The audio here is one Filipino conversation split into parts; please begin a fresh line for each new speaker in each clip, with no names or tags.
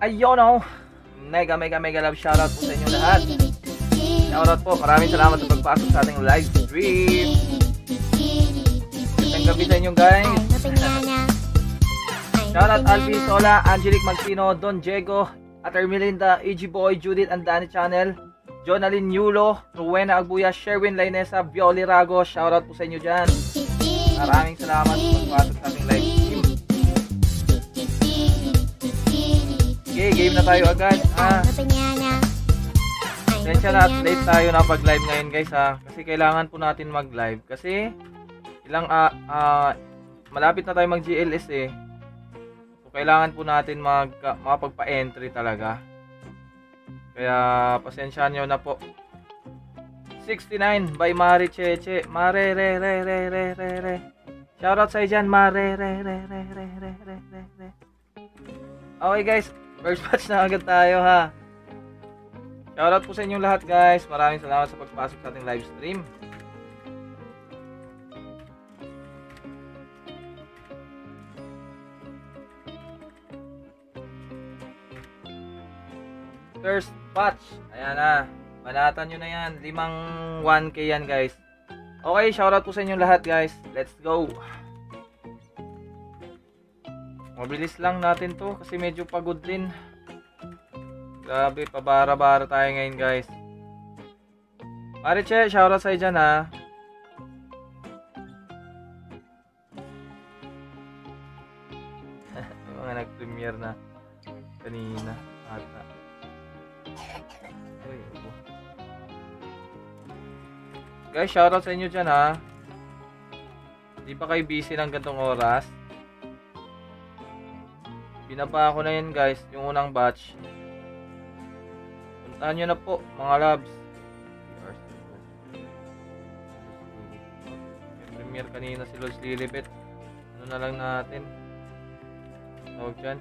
Ayun oh. Mega love shoutout po sa inyo lahat. Shoutout po. Maraming salamat sa pagpasok sa ating live stream. Magandang gabi sa inyo guys. Shoutout Albi Sola, Angelic Magtino, Don Diego, at Ermelinda, EG Boy, Judith and Danny Channel, Jonalyn Yulo, Rowena Agbuya, Sherwin Lainesa, Violi Rago. Shoutout po sa inyo dyan. Maraming salamat sa pagpasok sa ating live stream. Okay, game na tayo agad. Sensya na at late tayo na pag-live ngayon guys ha. Kasi kailangan po natin mag-live. Kasi malapit na tayo mag-GLS eh. So kailangan po natin makapagpa-entry talaga. Kaya pasensya nyo na po. 69 by Mari Cheche. Mare re re re re re re. Shoutout sa dyan Mare re re re re re re re. Okay guys, first match na agad tayo ha. Shoutout po sa inyong lahat guys. Maraming salamat sa pagpasok sa ating live stream. First batch. Ayan na. Banatan nyo na yan. 5 1K yan guys. Okay, shoutout po sa inyong lahat guys. Let's go. Mabilis lang natin to kasi medyo pagod din. Grabe, pabara-bara tayo ngayon guys. Mariche, shoutout sa'yo dyan ha. May mga nag-premiere na kanina ata. Ay, opo. Guys, shoutout sa inyo dyan ha. Di pa kayo busy ng gantong oras. Binaba ko na yan guys, yung unang batch. Puntahan nyo na po mga labs. May premiere kanina si Lods Lilibet. Ano na lang natin tawag dyan,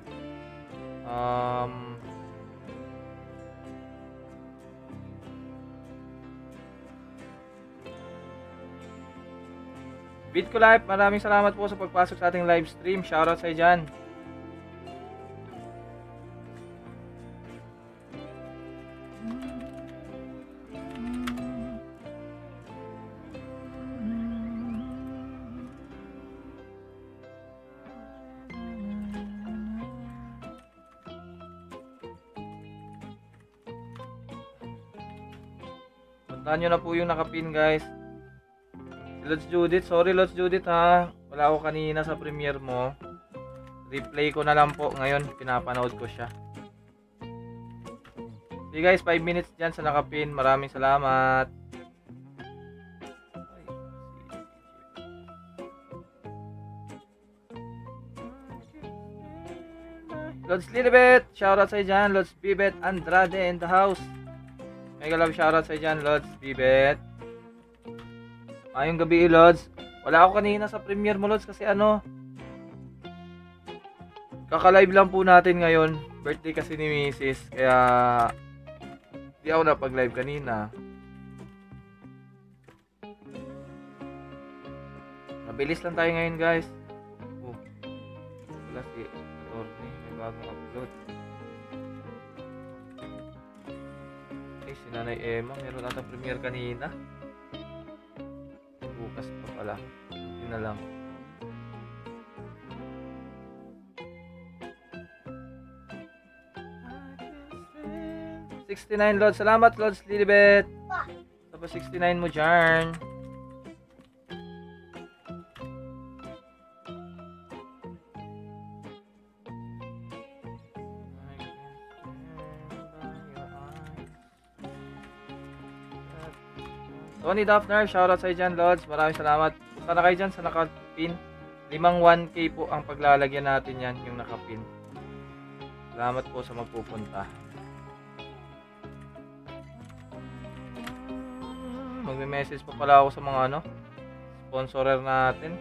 Beat ko live. Maraming salamat po sa pagpasok sa ating live stream. Shoutout sa dyan. Puntahan nyo na po yung nakapin guys. Si Lods Judith. Sorry Lods Judith ha. Wala ako kanina sa premiere mo. Replay ko na lang po. Ngayon pinapanood ko siya. Okay guys, 5 minutes dyan sa nakapin. Maraming salamat. Lods Lilibet. Shoutout sa dyan. Lods Bibet Andrade in the house. Mega love shoutout sa dyan, Lods Bibet. Ayong gabi, Lods. Wala ako kanina sa premiere mo, Lods, kasi kaka-live lang po natin ngayon. Birthday kasi ni Mrs. Kaya di ako napag-live kanina. Mabilis lang tayo ngayon, guys. Wala si Atty. May bagong upload. Si Nanay Emma, meron ata premiere kanina. Bukas pa pala. Yun na lang. $69 Lods. Salamat Lods Lilibet. Tapos 69 mo dyan. Tony Daphner, shoutout sa dyan, Lods. Maraming salamat. Punta na kayo dyan sa nakapin. 5 1K po ang paglalagyan natin yan, yung nakapin. Salamat po sa magpupunta. Magme-message pa pala ako sa mga sponsorer natin.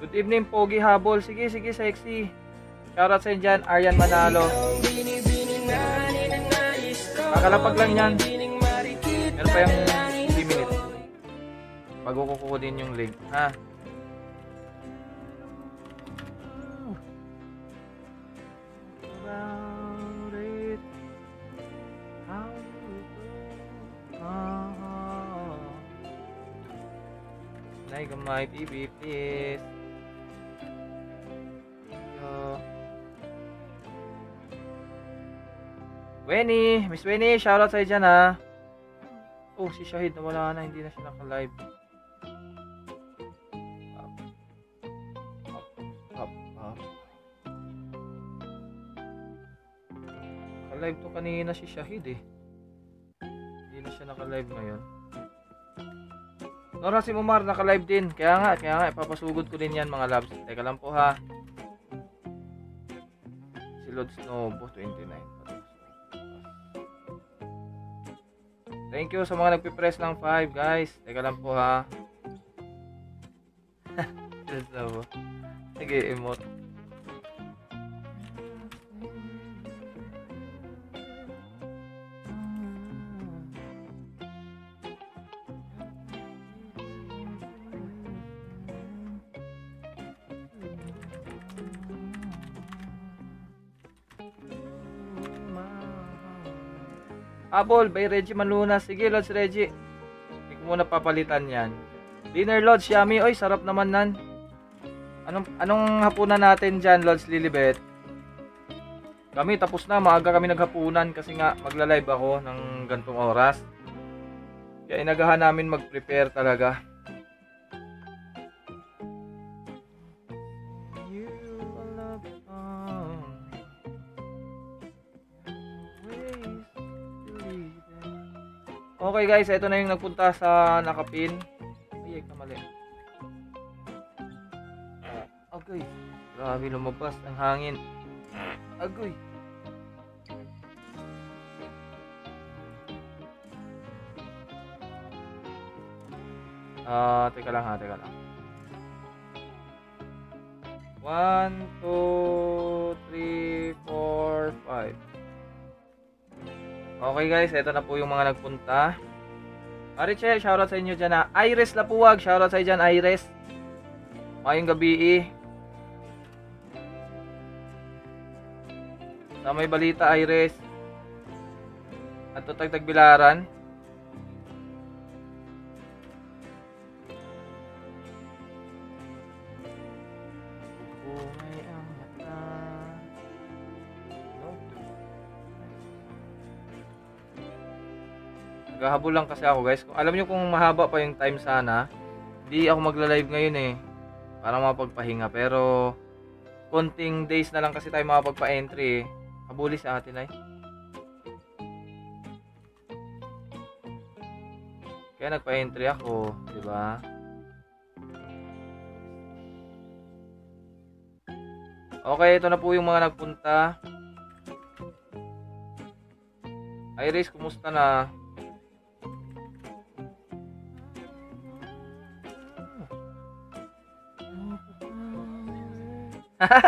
Good evening, Pogi Habol. Sige, sexy. Shoutout sa dyan, Aryan Manalo. Kakalapag lang yan. Meron pa yung bago ko kukunin yung link, ha? Nay Gamay TV, please. Weni, Miss Weni, shoutout sa'yo dyan ha. Oh, si Shahid nawala na, hindi na siya naka-live. Up. Naka-live to kanina si Shahid eh. Hindi na siya naka-live ngayon. Nora si Mumar naka-live din. Kaya nga, ipapasugod ko din yan mga labs. Teka lang po ha. Si Lord Snowbo, 29. Thank you sa mga nagpipress ng 5 guys. Teka lang po ha. Nag-emote. Habol by Reggie Manluna. Sige, Lods Reggie. Hindi ko muna papalitan yan. Dinner, Lods Yummy. Oy, sarap naman nan. Anong hapunan natin dyan, Lods Lilibet? Kami, tapos na. Maaga kami naghapunan kasi nga magla-live ako ng gantong oras. Kaya inagahan namin mag-prepare talaga. Okay guys, ito na yung nagpunta sa nakapin. Ay, kamali. Agoy. Grabe lumabas ang hangin. Agoy. Teka lang. 1, 2, 3, 4, 5. Okay guys, ito na po yung mga nagpunta. Marichel, shoutout sa inyo dyan na. Iris Lapuwag, shoutout sa inyo dyan, Iris. Mayong gabi. Sa may balita, Iris. At tutagtag Bilaran. Naghahabol lang kasi ako guys. Alam nyo kung mahaba pa yung time sana, hindi ako magla-live ngayon eh. Para mapagpahinga. Pero konting days na lang kasi tayo makapagpa-entry eh. Habuli sa atin ay. Kaya nagpa-entry ako, di ba? Okay, ito na po yung mga nagpunta. Iris, kumusta na?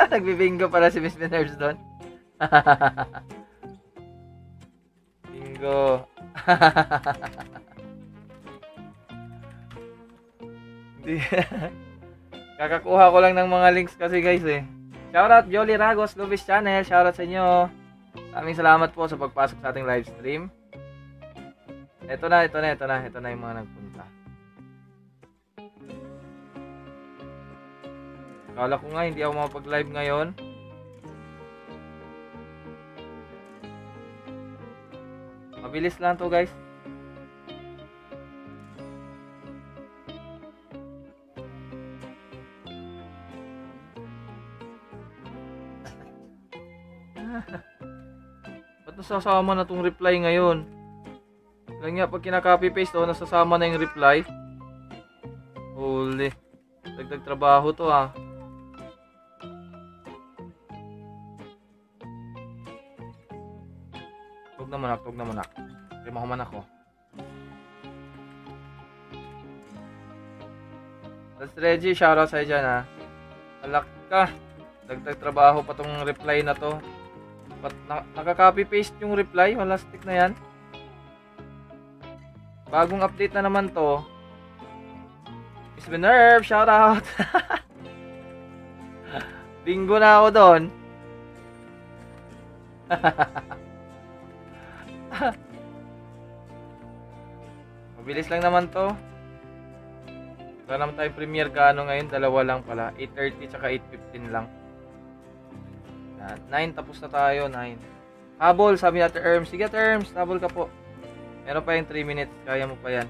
Nagbibingo pala si Miss Minerves doon. Bingo. Kakakuha ko lang ng mga links kasi guys eh. Shoutout Jolly Ragos, Luvis Channel. Shoutout sa inyo. Maraming salamat po sa pagpasok sa ating live stream. Ito na yung mga nagpunta. Kala ko nga hindi ako makapag-live ngayon. Mabilis lang to guys. Ba't nasasama na tong reply ngayon? Lang nga pag kinaka-copy paste nasasama na yung reply. Holy. Dagdag trabaho to ah. Tug na manak. Lima ko man ako. That's Reggie, shoutout sa'yo dyan ha. Alak ka. Dagdag trabaho pa tong reply na to. Ba't naka-copy paste yung reply? Wala stick na yan. Bagong update na naman to. Miss Minerve, shoutout. Bingo na ako doon. Mabilis lang naman to. Wala naman tayong premiere gaano ngayon, dalawa lang pala. 8:30 tsaka 8:15 lang. Yan. 9 tapos na tayo, 9. Habol, sabi natin Erms. Sige Erms, habol ka po. Meron pa yung 3 minutes, kaya mo pa yan.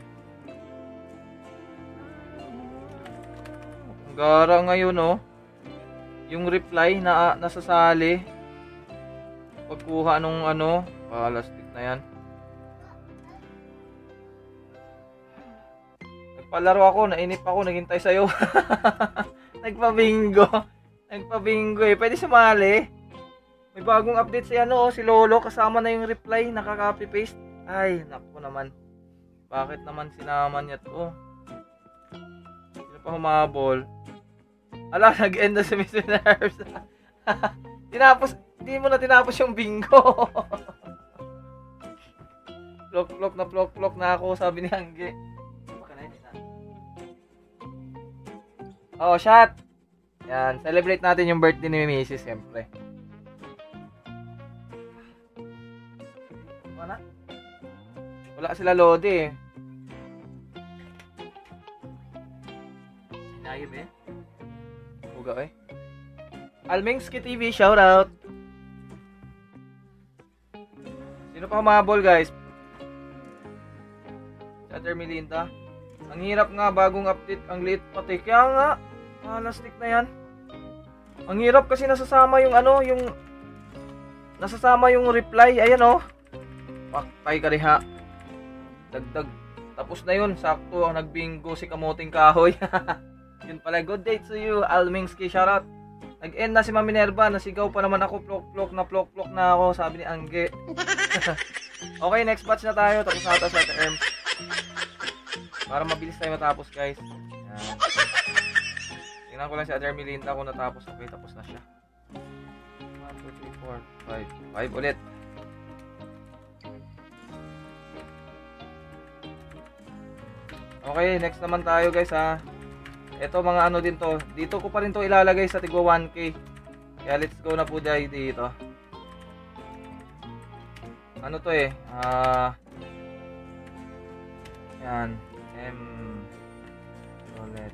Ang gara ngayon oh. Yung reply na nasasali. Pagkuha nung ano, palastik na yan. Nagpalaro ako, nainip ako, naghintay sa'yo. Nagpabingo. Nagpabingo eh. Pwede sumali. May bagong update si ano, si Lolo. Kasama na yung reply, nakaka-copy paste. Ay, naku naman. Bakit naman sinama niya to? Sino pa humabol? Ala, nag-end na si Mr. Nerves. Tinapos, hindi mo na tinapos yung bingo. Plok na ako, sabi ni Hangge. Oh, shot! Yan, celebrate natin yung birthday ni Mrs. Siyempre. Wala sila Lodi eh. Sinayib eh. Buga eh. Almingski TV, shoutout. Sino pa humabol guys? Chatter Melinda. Ang hirap nga, bagong update, ang liit pati. Kaya nga, lastik na yan. Ang hirap kasi nasasama yung ano, yung nasasama yung reply. Ayan oh. Paktay ka riha. Dagdag. Tapos na yun, sakto ang nagbingo si Kamuting Kahoy. Yun pala, good day to you, Almingski, shoutout. Nag-end na si Mami Nerva, nasigaw pa naman ako, plok-plok na ako, sabi ni Angge. Okay, next batch na tayo, tapos na ata sa Erms. Para mabilis tayo matapos guys. Yan. Tingnan ko lang si Adler Melinda kung natapos. Okay, tapos na siya. 1, 2, 3, 4, 5. 5 ulit. Okay, next naman tayo guys ha. Ito mga ano din to. Dito ko pa rin to ilalagay sa tigwa 1K. Kaya let's go na po dito. Ano to eh? Yan. Ulit.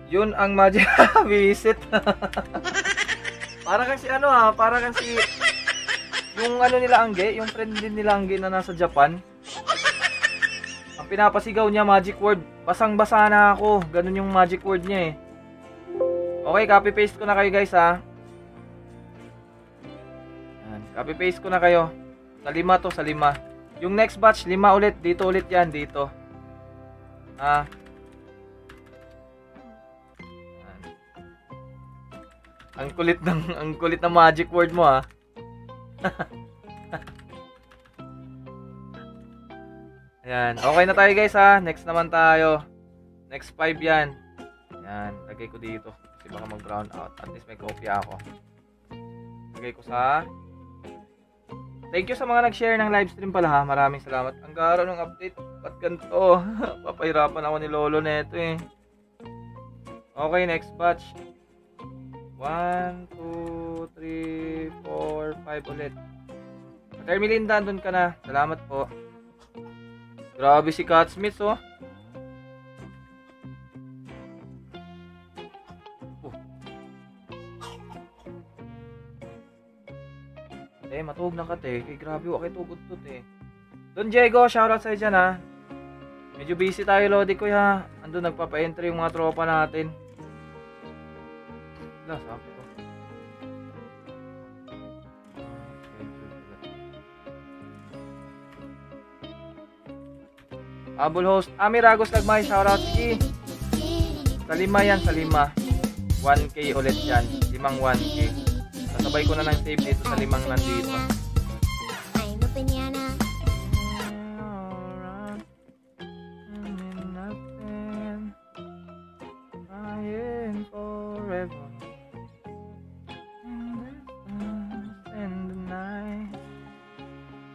Yun ang magic visit. Para kasi ano ha, para kasi yung ano nila Angge, yung friend din nila Angge na nasa Japan. Ang pinapasigaw niya magic word. Basang-basa na ako. Ganun yung magic word niya eh. Okay, copy paste ko na kayo guys ha. Yan, copy paste ko na kayo. Sa 5 to, sa 5. Yung next batch, 5 ulit. Dito ulit yan, dito. Yan. Ang kulit ng magic word mo ha. Ayan, okay na tayo guys ha. Next naman tayo. Next 5 yan. Yan, lagay ko dito. Kasi baka mag-brown out. At least may kopya ako. Lagay ko sa... Thank you sa mga nag-share ng live stream pala ha. Maraming salamat. Ang gara ng update. Ba't ganito? Papahirapan ako ni Lolo neto eh. Okay, next batch. 1, 2, 3, 4, 5 ulit. Sir Melinda, andun ka na. Salamat po. Grabe si Cat Smith oh. Matuog na ka te. Kay grabe wakay tugod to te. Don Diego, shoutout sa'yo dyan ha. Medyo busy tayo Lodi ko ha. Andun nagpapa-entry yung mga tropa natin. Wala, sabi ko. Abul host. Amiragos Lagmay, shoutout. Sige. Sa 5 yan, sa 5. 1K ulit yan. 5 1K. Sabay ko na ng save dito sa 5 nandito.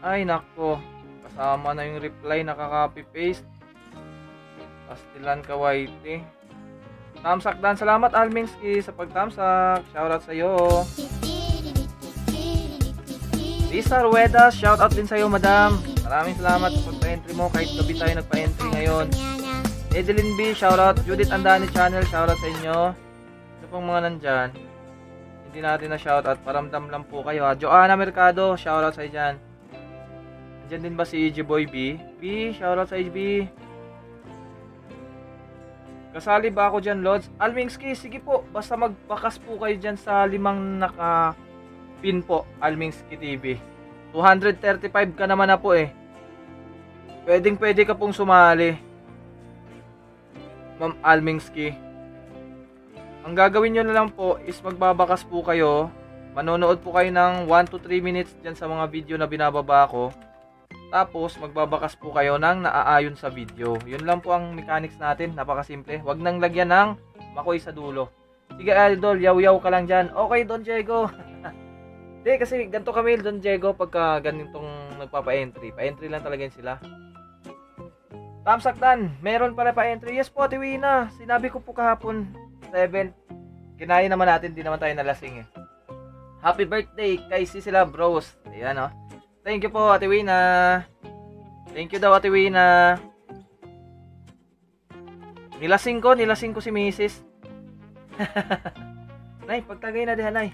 Ay nako, kasama na yung reply, nakaka-copy paste. Pastilan Kawaiti. Tamsak dan, salamat Almingski sa pagtamsak. Shoutout sa iyo. Lisa Rueda, shoutout din sa iyo, madam. Maraming salamat sa pagpa-entry mo. Kahit gabi tayo nagpa-entry ngayon. Edeline B, shoutout. Judith Andani Channel, shoutout sa inyo. Ito pong mga nandyan. Hindi natin na shoutout. Paramdam lang po kayo ha. Joanna Mercado, shoutout sa inyo dyan. Nandyan din ba si EG Boy B? B, shoutout sa EG B. Kasali ba ako dyan, Lods? Almingski, sige po. Basta magbakas po kayo dyan sa 5 naka-pin po. Almingski TV. 235 ka naman na po eh. Pwede ka pong sumali. Ma'am Almingski. Ang gagawin nyo na lang po is magbabakas po kayo. Manonood po kayo ng 1 to 3 minutes dyan sa mga video na binababa ko. Tapos magbabakas po kayo ng naaayon sa video. Yun lang po ang mechanics natin. Napakasimple. Huwag nang lagyan ng makoy sa dulo. Sige idol, yaw-yaw ka lang dyan. Okay Don Diego. Hindi, kasi ganito kami, Don Diego, pagka ganitong nagpapa-entry. Pa-entry lang talaga yun sila. Tamsaktan, meron pala pa-entry. Yes po, Tiwina. Sinabi ko po kahapon, 7. Kinaya naman natin, di naman tayo nalasing eh. Happy birthday kay Sisila Bros. Ayan o. Thank you po, Tiwina. Thank you daw, Tiwina. Nilasing ko si Mrs. Nay, pagtagay na dihan, Nay.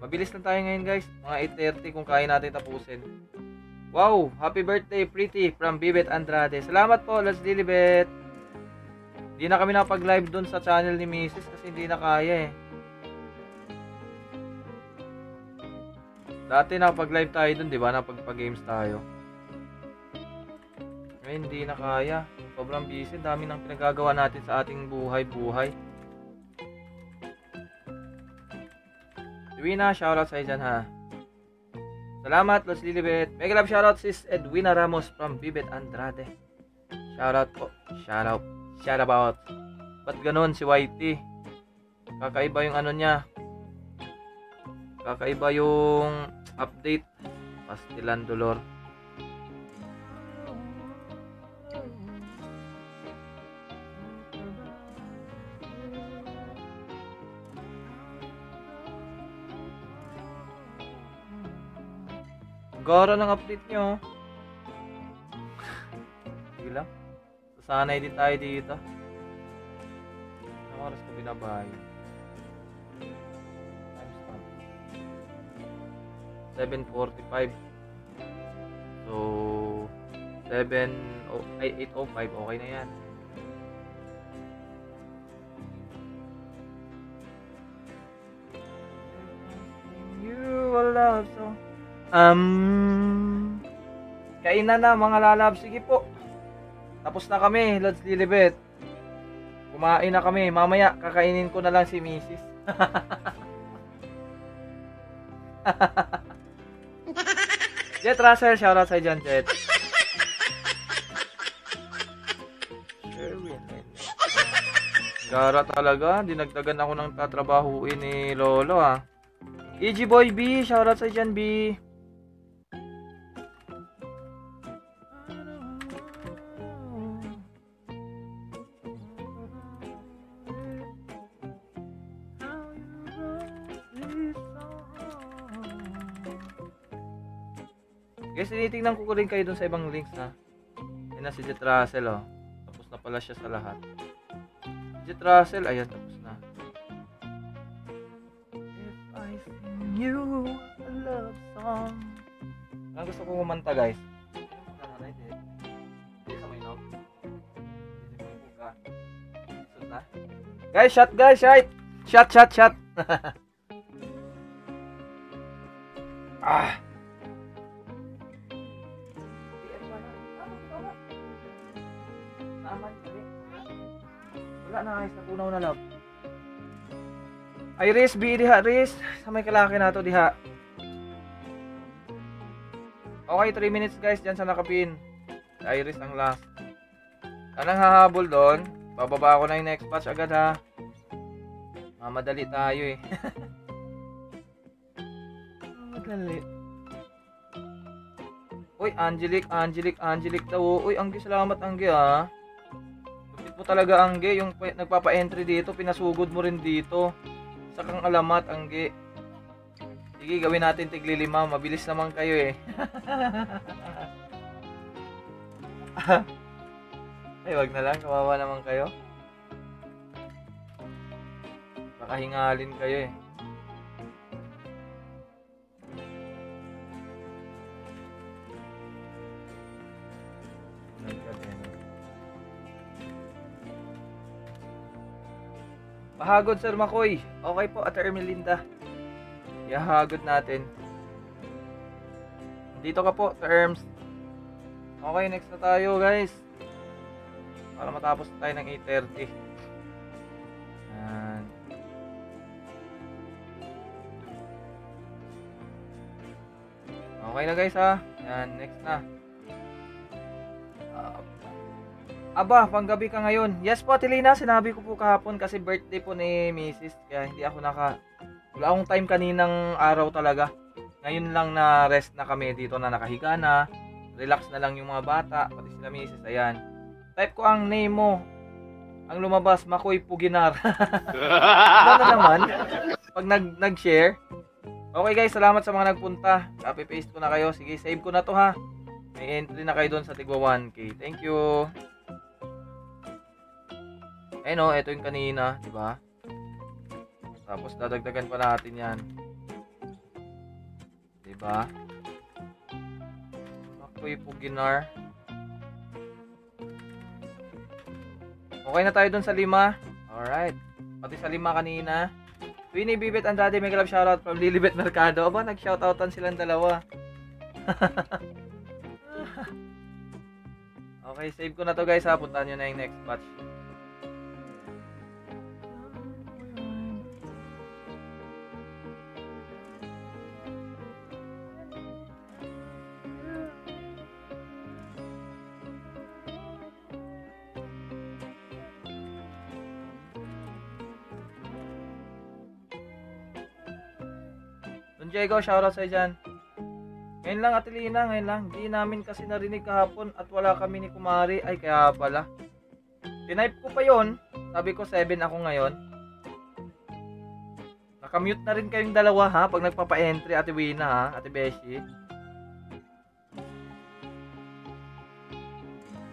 Mabilis lang tayo ngayon guys. Mga 8:30 kung kaya natin tapusin. Wow! Happy birthday Pretty from Bibet Andrade. Salamat po, Lods Lilibet. Hindi na kami nakapag-live doon sa channel ni Mrs. kasi hindi na kaya eh. Dati nakapag-live tayo doon, di ba? Napagpa-games tayo. Ngayon hindi na kaya. Sobrang busy. Dami nang pinagagawa natin sa ating buhay-buhay. Edwina, shoutout sa dyan ha. Salamat, Los Lilibet. Mega love shoutout sis Edwina Ramos from Bibet Andrade. Shoutout po. Shoutout. Shoutout. Ba't ganun si Whitey? Kakaiba yung ano niya. Kakaiba yung update. Pastilan Dolor. Gara ng update nyo. Sige lang. Sasanay din tayo dito. Anong oras ko binabahay? Timestamp 7:45. So 8:05 okay na yan. You will love so kainan na mga lalab. Sige po. Tapos na kami, Lods Lilibet. Kumain na kami. Mamaya, kakainin ko na lang si Mrs. Jet Russell, shoutout sa dyan, Jet. Gara talaga. Dinagdagan ako ng tatrabahuin ni Lolo, ha. EG Boy B, shoutout sa dyan, B. Guys, tinitingnan ko rin kayo dun sa ibang links ha. Yan na si Jet Russell oh. Tapos na pala siya sa lahat. Jet Russell, ayan tapos na. If I sing you a love song. Ang gusto kong kumanta guys. Guys, shot guys, shot. Shot. Ah. Wala na guys, natunaw na love. Ay Riz, B diha Riz. Sa may kalaki na to diha. Okay, 3 minutes guys dyan sa nakapin. Si Iris ang last. Anong hahabol doon? Bababa ako na yung next batch agad ha. Mamadali tayo eh. Mamadali. Uy, Angelic daw. Uy, Anggi, salamat Anggi ha. mo talaga, Angge. Yung nagpapa-entry dito, pinasugod mo rin dito. Sakang alamat, Angge. Sige, gawin natin tigli 5. Mabilis naman kayo eh. Ay, wag na lang. Kawawa naman kayo. Baka hingalin kayo eh. Pahagod, Sir Makoy. Okay po, Ate Ermelinda. Ihahagod natin. Dito ka po, terms. Okay, next na tayo, guys. Para matapos na tayo ng 8:30. Yan. Okay na, guys, ha. Yan, next na. Aba, panggabi ka ngayon. Yes po, Tilina, sinabi ko po kahapon kasi birthday po ni Mrs. Kaya hindi ako wala akong time kaninang araw talaga. Ngayon lang na rest na kami dito na nakahiga na. Relax na lang yung mga bata, pati sila Mrs. Ayan. Type ko ang name mo. Ang lumabas, Makoy Puginar. Ano naman? Pag nag-share. Okay guys, salamat sa mga nagpunta. Copy-paste ko na kayo. Sige, save ko na to ha. May entry na kayo doon sa Tigwa 1K. Thank you. Eh no, ito yung kanina, di ba? Tapos dadagdagan pa natin 'yan. Di ba? Makoy Puginar. Okay na tayo dun sa 5. Alright. Pati sa 5 kanina. Winnie, Bibit, and Daddy, mega love shoutout from Lilibet Mercado. Aba, nag-shoutoutan silang dalawa. Okay, save ko na to guys ha. Puntahan nyo na yung next batch. Diego, shoutout sa'yo dyan. Ngayon lang, Atilina, ngayon lang. Di namin kasi narinig kahapon at wala kami ni Kumari. Ay, kaya pala. Tinype ko pa yon. Sabi ko 7 ako ngayon. Nakamute na rin kayong dalawa ha, pag nagpapa-entry, Ate Wina ha, Ate Beshi.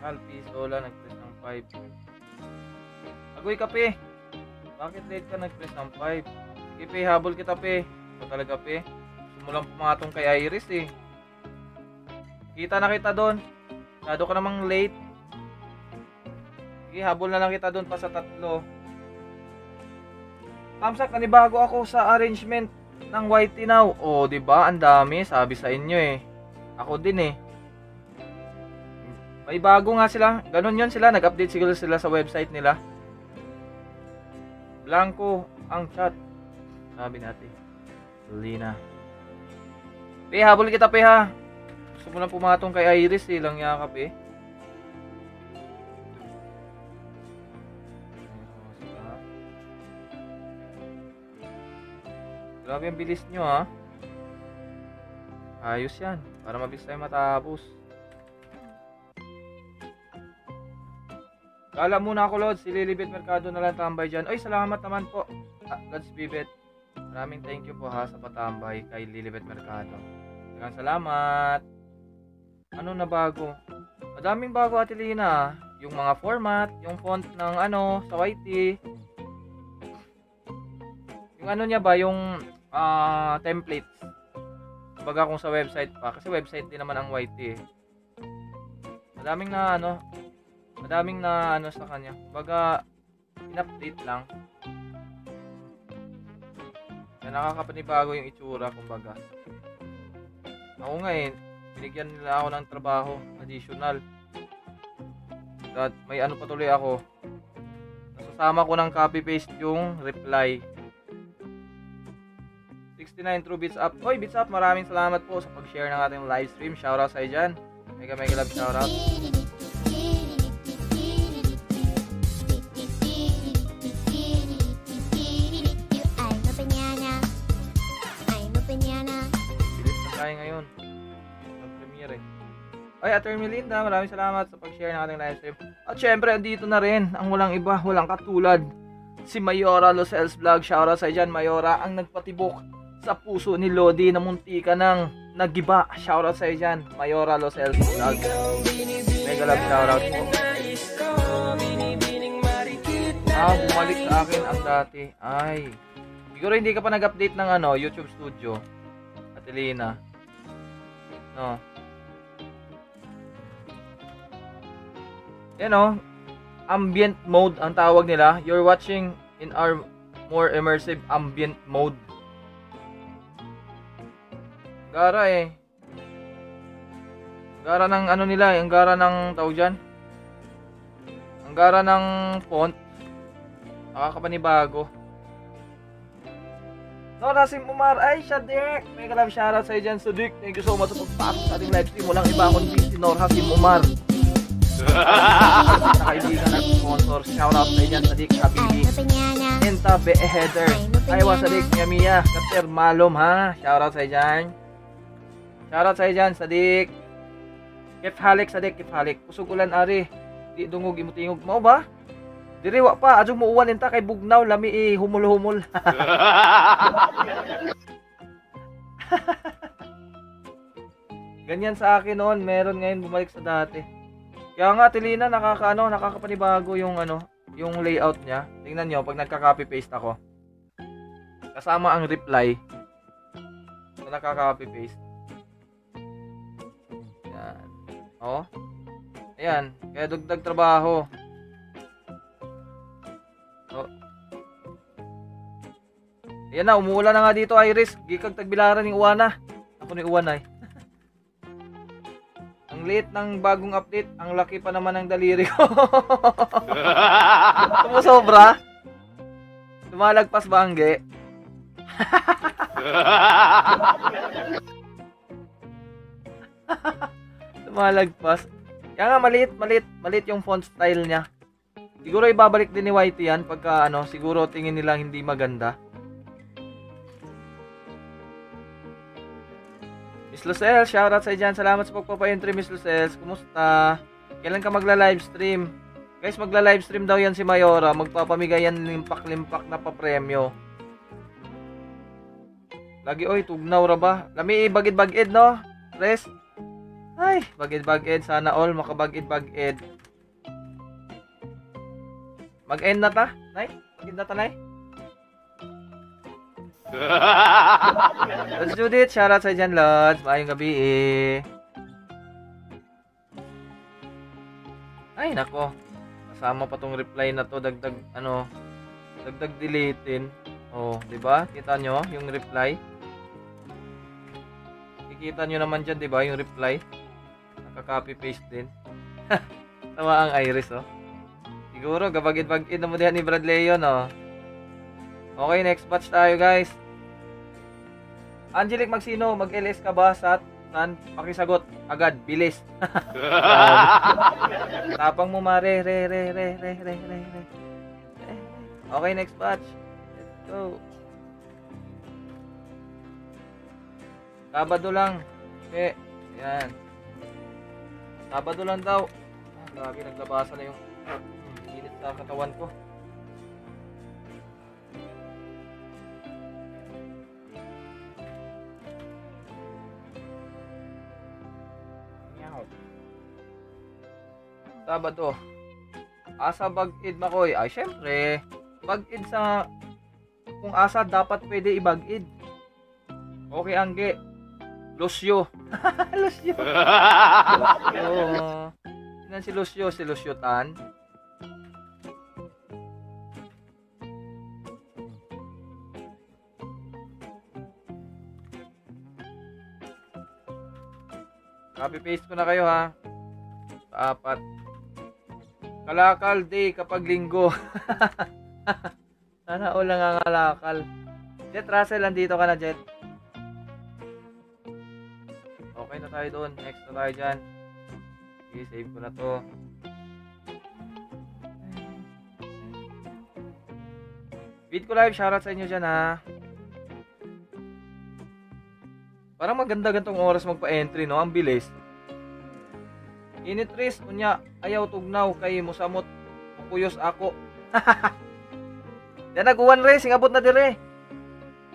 Alpi, Sola, nag-press ng 5. Agoy ka, Pe. Bakit late ka nag-press ng 5? Sige, Pe, habol kita, Pe. Ito talaga, Pe. Simulang pumatong kay Iris eh. Kita na kita doon. Masyado ka namang late. Sige, habol na lang kita doon pa sa 3. Tamsak, nanibago ako sa arrangement ng YT now. Oh, di ba? Ang dami, sabi sa inyo eh. Ako din eh. May bago nga sila. Ganon yun sila. Nag-update siguro sila sa website nila. Blanco ang chat. Sabi natin. Lina. Pe, habol kita, Pe, ha. Gusto mo lang pumatong kay Iris, eh. Lang yakap, eh. Grabe ang bilis nyo, ha. Ayos yan. Para mabilis tayo matapos. Kala muna ako, Lods. Si Lilibet Mercado na lang tambay dyan. Ay, salamat naman po. Lods Bibet. Maraming thank you po ha sa patambay kay Lilibet Mercado. Maraming salamat. Ano na bago? Madaming bago, Atilina. Yung mga format, yung font ng sa YT. Yung niya ba, yung templates. Kumbaga kung sa website pa. Kasi website din naman ang YT eh. Madaming na sa kanya. Kumbaga, in-update lang. Kaya nakakapanibago yung itsura, kumbaga. Ako nga eh, binigyan nila ako ng trabaho, additional. At may pa tuloy ako. Nasasama ko ng copy-paste yung reply. 69 True Beats Up. Oy, Beats Up, maraming salamat po sa pag-share ng ating live stream. Shoutout sa'yo dyan. Mega love shoutout. Bilis na tayo ngayon. Mag-premiere eh. Ay, Atty. Melinda, maraming salamat sa pag-share ng ating live stream. At syempre, andito na rin ang walang iba, walang katulad. Si Mayora Losels Vlog. Shoutout sa dyan, Mayora, ang nagpatibok sa puso ni Lodi na munti ka nang nagiba. Shoutout sa dyan, Mayora Losels Vlog. Mega love shoutout po. Bumalik sa akin ang dati. Ay, siguro hindi ka pa nag-update ng YouTube Studio. Atelina. No. Ambient mode ang tawag nila. You're watching in our more immersive ambient mode. Gara eh. Gara ng nila, ang gara ng tawag dyan. Ang gara ng font. Nakakapanibago. Nora Simumar, ay Shadik! Mega love shoutout sa dyan, Sadik. Thank you so much sa pagpasok sa ating live stream. Walang iba kundi si Nora Simumar. Nakaibigan at sponsor. Shoutout sa dyan, Sadik, Habibi. Enta Beheader. Aywa Sadik, Mia Kater Malom ha. Shoutout sa dyan. Shoutout sa dyan, Sadik. Kif halik, Sadik, kif halik. Pusog ulan ari. Di dungog imutingog mo ba? Diriwa pa, adjong muuwan inta kay bugnaw, lami humul-humul. Ganyan sa akin noon, meron ngayon bumalik sa dati. Kaya nga, Tilina, nakakapanibago yung yung layout niya. Tingnan nyo, pag nagka-copy paste ako. Kasama ang reply. So, nagka-copy paste. Yan. Oh. Ayan, kaya dugdag trabaho. Oh. Ayan na, umuulan na nga dito, Iris. Gikag tagbilaran ng uwana. Ako ni uwan ay. Ang liit ng bagong update, ang laki pa naman ng daliri ko. Sumusobra? Lumalagpas ba ang ge? Lumalagpas. Kaya nga maliit yung font style niya. Siguro ibabalik din ni YT yan pagka siguro tingin nila hindi maganda. Miss Lucel, shoutout sa dyan. Salamat sa pagpapa-entry, Miss Lucel. Kumusta? Kailan ka magla-livestream? Guys, magla-livestream daw yan si Mayora. Magpapamigay yan limpak-limpak na pa-premyo. Lagi, oy, tugnaw ra ba? Lami, bagid-bagid, no? Res? Ay, bagid-bagid. Sana all makabagid-bagid. Mag-end na ta, Nay? Mag-end na ta, Nay? Let's do it. Shoutout sa dyan, Lods. Maayong gabi eh. Ay, nako. Kasama pa tong reply na to. Dagdag deletein. Oh, di ba? Kita nyo yung reply? Kikita nyo naman dyan, di ba? Yung reply. Naka-copy paste din. Tawa ang Iris, oh. Siguro, gabagid-bagid na mo diyan ni Brad Leon, oh. Okay, next batch tayo, guys. Angelic Magsino, mag-LS ka ba sa San? Pakisagot agad, bilis. Tapang mo, mare. Okay, next batch. Let's go. Sabado lang. Okay, yan. Sabado lang daw. Lagi naglabasa na yung init sa katawan ko. Sabado. Asa bagid makoy. Ay, syempre. Bagid sa kung asa dapat pwede ibagid. Okay, angge. Lucio. Lucio. Sinan si Lucio? Si Lucio Tan. Copy paste ko na kayo ha. Sa 4. Kalakal day kapag linggo. Sana all nangangalakal. Jet Russell, andito ka na, Jet. Okay na tayo doon. Next na tayo dyan. Okay, save ko na to. Feed ko live. Shoutout sa inyo dyan, ha. Parang maganda gantong oras magpa-entry, no? Ang bilis. Init Riz, unya, ayaw tugnaw kay musamot, mukuyos ako. Yan naguwan Riz, ingabot na dire.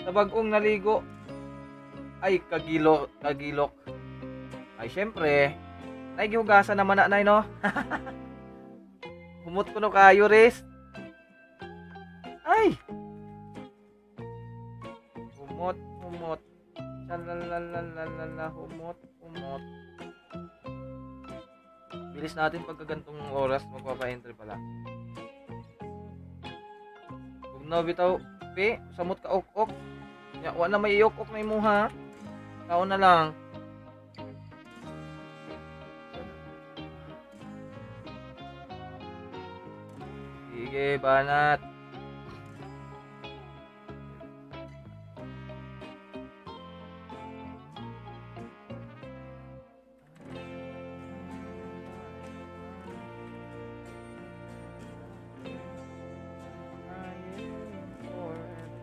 Sa bagong naligo. Ay, kagilok. Ay, syempre, nagihugasan naman na, no? Humot ko no kayo, Riz. Ay! Humot. Shalalalala, humot. Bilis natin pagkagantong oras, magpapa-entry pala. Huwag na bitaw, pe, samot ka ok. Wa na may iok na imo ha. Tao na lang. Sige, banat.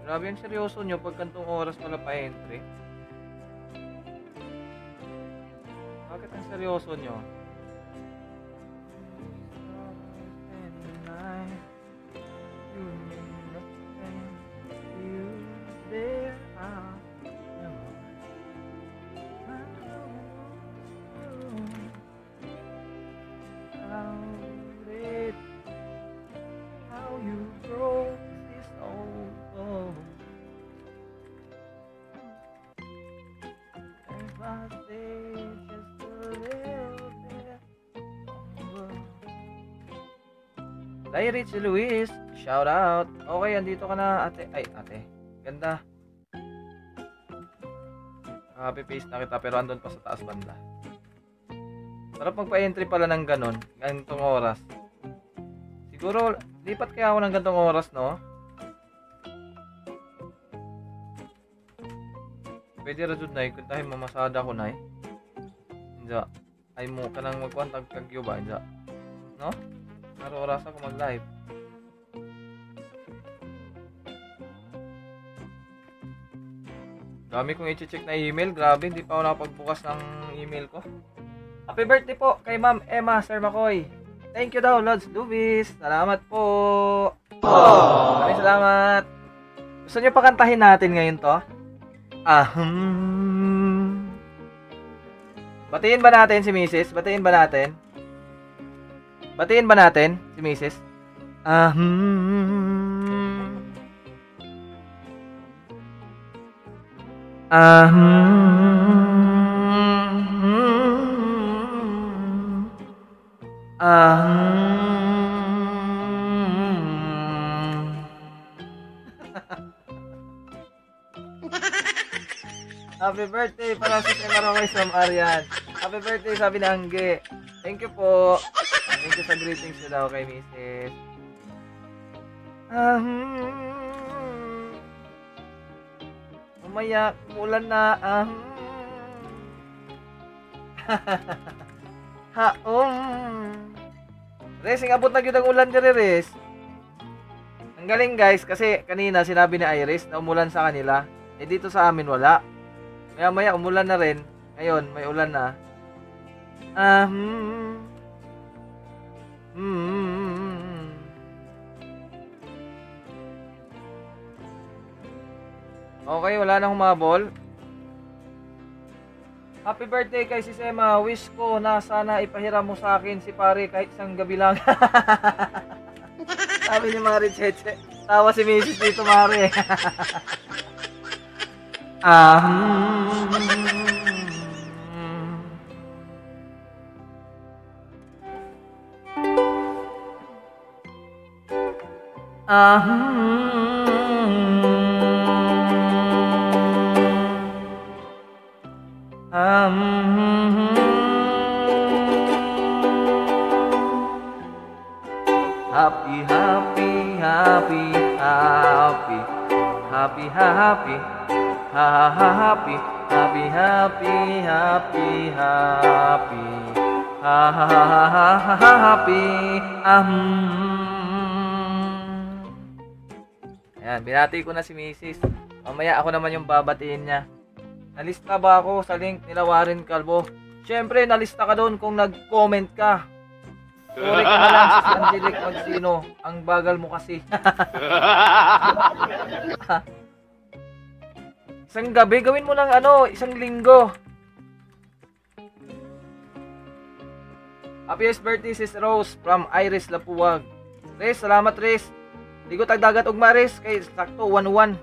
Grabe yung seryoso nyo pag kantong oras pala pa-entry. Bakit ang seryoso nyo? Hi Richie Luis, shout out. Okay, andito ka na ate. Ay, ate. Ganda. Copy paste na kita pero andun pa sa taas banda. Sarap magpa-entry pala ng ganon, ganitong oras. Siguro, lipat kaya ako ng ganitong oras, no? Pwede ra jud nay, kuntahin mamasada ko nay. Inja, ay mo ka nang magkuantag kagyo ba, inja? No? Pero oras ako mag-live. Dami kong i-check na email. Grabe, hindi pa ako nakapagbukas ng email ko. Happy birthday po kay Ma'am Emma, Sir Makoy. Thank you daw, Lods Dubis. Salamat po. Maraming salamat. Gusto niyo pakantahin natin ngayon to? Batiin ba natin si Mrs.? Batiin ba natin si Mrs.? Happy birthday para sa Marokoy from Arian. Happy birthday, sabi ni Angge. Thank you po. Thank you sa greetings nyo daw kay Mrs. Mamaya, umulan na. Racing, abot na yun ang ulan dyan, Res. Ang galing guys, kasi kanina sinabi ni Iris na umulan sa kanila. Eh dito sa amin wala. Maya umulan na rin. Ngayon, may ulan na. Okay, wala nang humabol. Happy birthday kay si Sema. Wish ko na sana ipahiram mo sa akin si pare kahit isang gabi lang. Sabi ni Mari Cheche. Tawa si Mrs. dito, Mari. Ayan, binati ko na si Mrs. Mamaya ako naman yung babatiin niya. Nalista ba ako sa link nila Warren Calvo? Siyempre, nalista ka doon kung nag-comment ka. Sorry ka na lang, Sis Angelic Magsino. Ang bagal mo kasi. Isang gabi, gawin mo ng isang linggo. Happiest birthday, Sis Rose, from Iris Lapuwag. Riz, salamat Riz. Hindi ko tagdagat ugma Riz, kay sakto 1-1.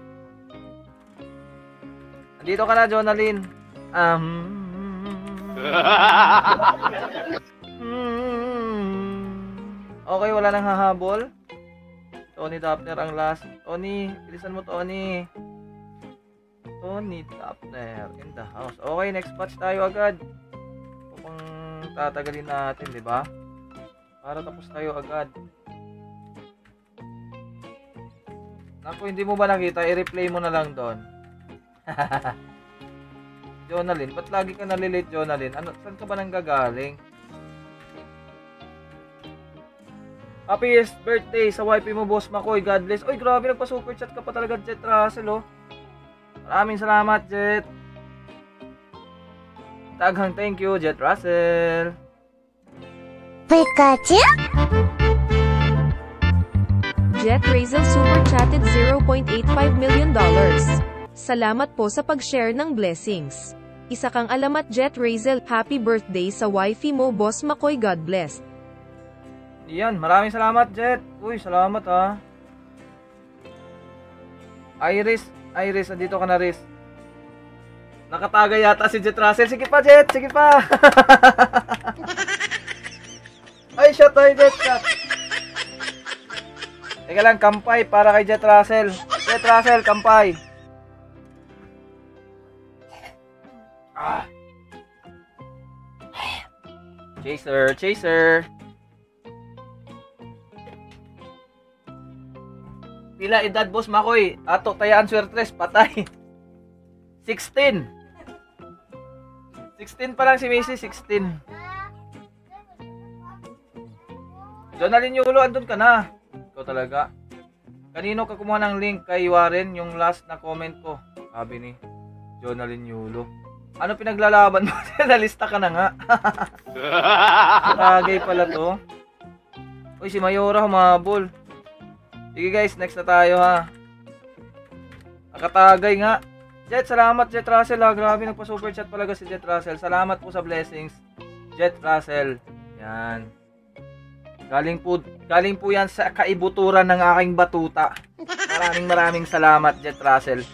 Andito ka na, Jonalyn. Okay, wala nang hahabol. Tony Daphner ang last. Tony, bilisan mo Tony. Tony Daphner in the house. Okay, next batch tayo agad. Kung tatagalin natin, di ba? Para tapos tayo agad. Naku, hindi mo ba nakita? I-replay mo na lang doon. Jonalyn, ba't lagi ka nalilate, Jonalyn? Saan ka ba nang gagaling? Happiest birthday sa wife mo, Boss Makoy. God bless. Oy, grabe, nagpa-super chat ka pa talaga, Jet Russell, oh. Maraming salamat, Jet. Taghang thank you, Jet Russell.
Pikachu?
Jet Razel super chatted $0.85 million. Salamat po sa pag-share ng blessings. Isa kang alamat, Jet Razel. Happy birthday sa wifey mo, Boss Makoy. God bless.
Yan, maraming salamat, Jet. Uy, salamat ha. Iris, andito ka na, Riz. Nakatagay yata si Jet Russell. Sige pa, Jet, sige pa. Ay, shot tayo, Jet, shot. Teka lang, kampay para kay Jet Russell. Jet Russell, kampay. Chaser, chaser. Pila edad, Boss Makoy? Ato, tayaan swertres, patay. 16. 16 pa lang si Macy, 16. Jonalyn Yulo, andun ka na. Ikaw talaga. Kanino ka kumuha ng link? Kay Warren, yung last na comment ko. Sabi ni Jonalyn Yulo. Ano pinaglalaban mo? Nalista ka na nga. Tagay pala to. Uy, si Mayora humabol. Sige guys, next na tayo ha. Nakatagay nga. Jet, salamat Jet Russell ha. Grabe, nagpa-super chat palaga si Jet Russell. Salamat po sa blessings, Jet Russell. Yan. Galing po yan sa kaibuturan ng aking batuta. Maraming salamat, Jet Russell.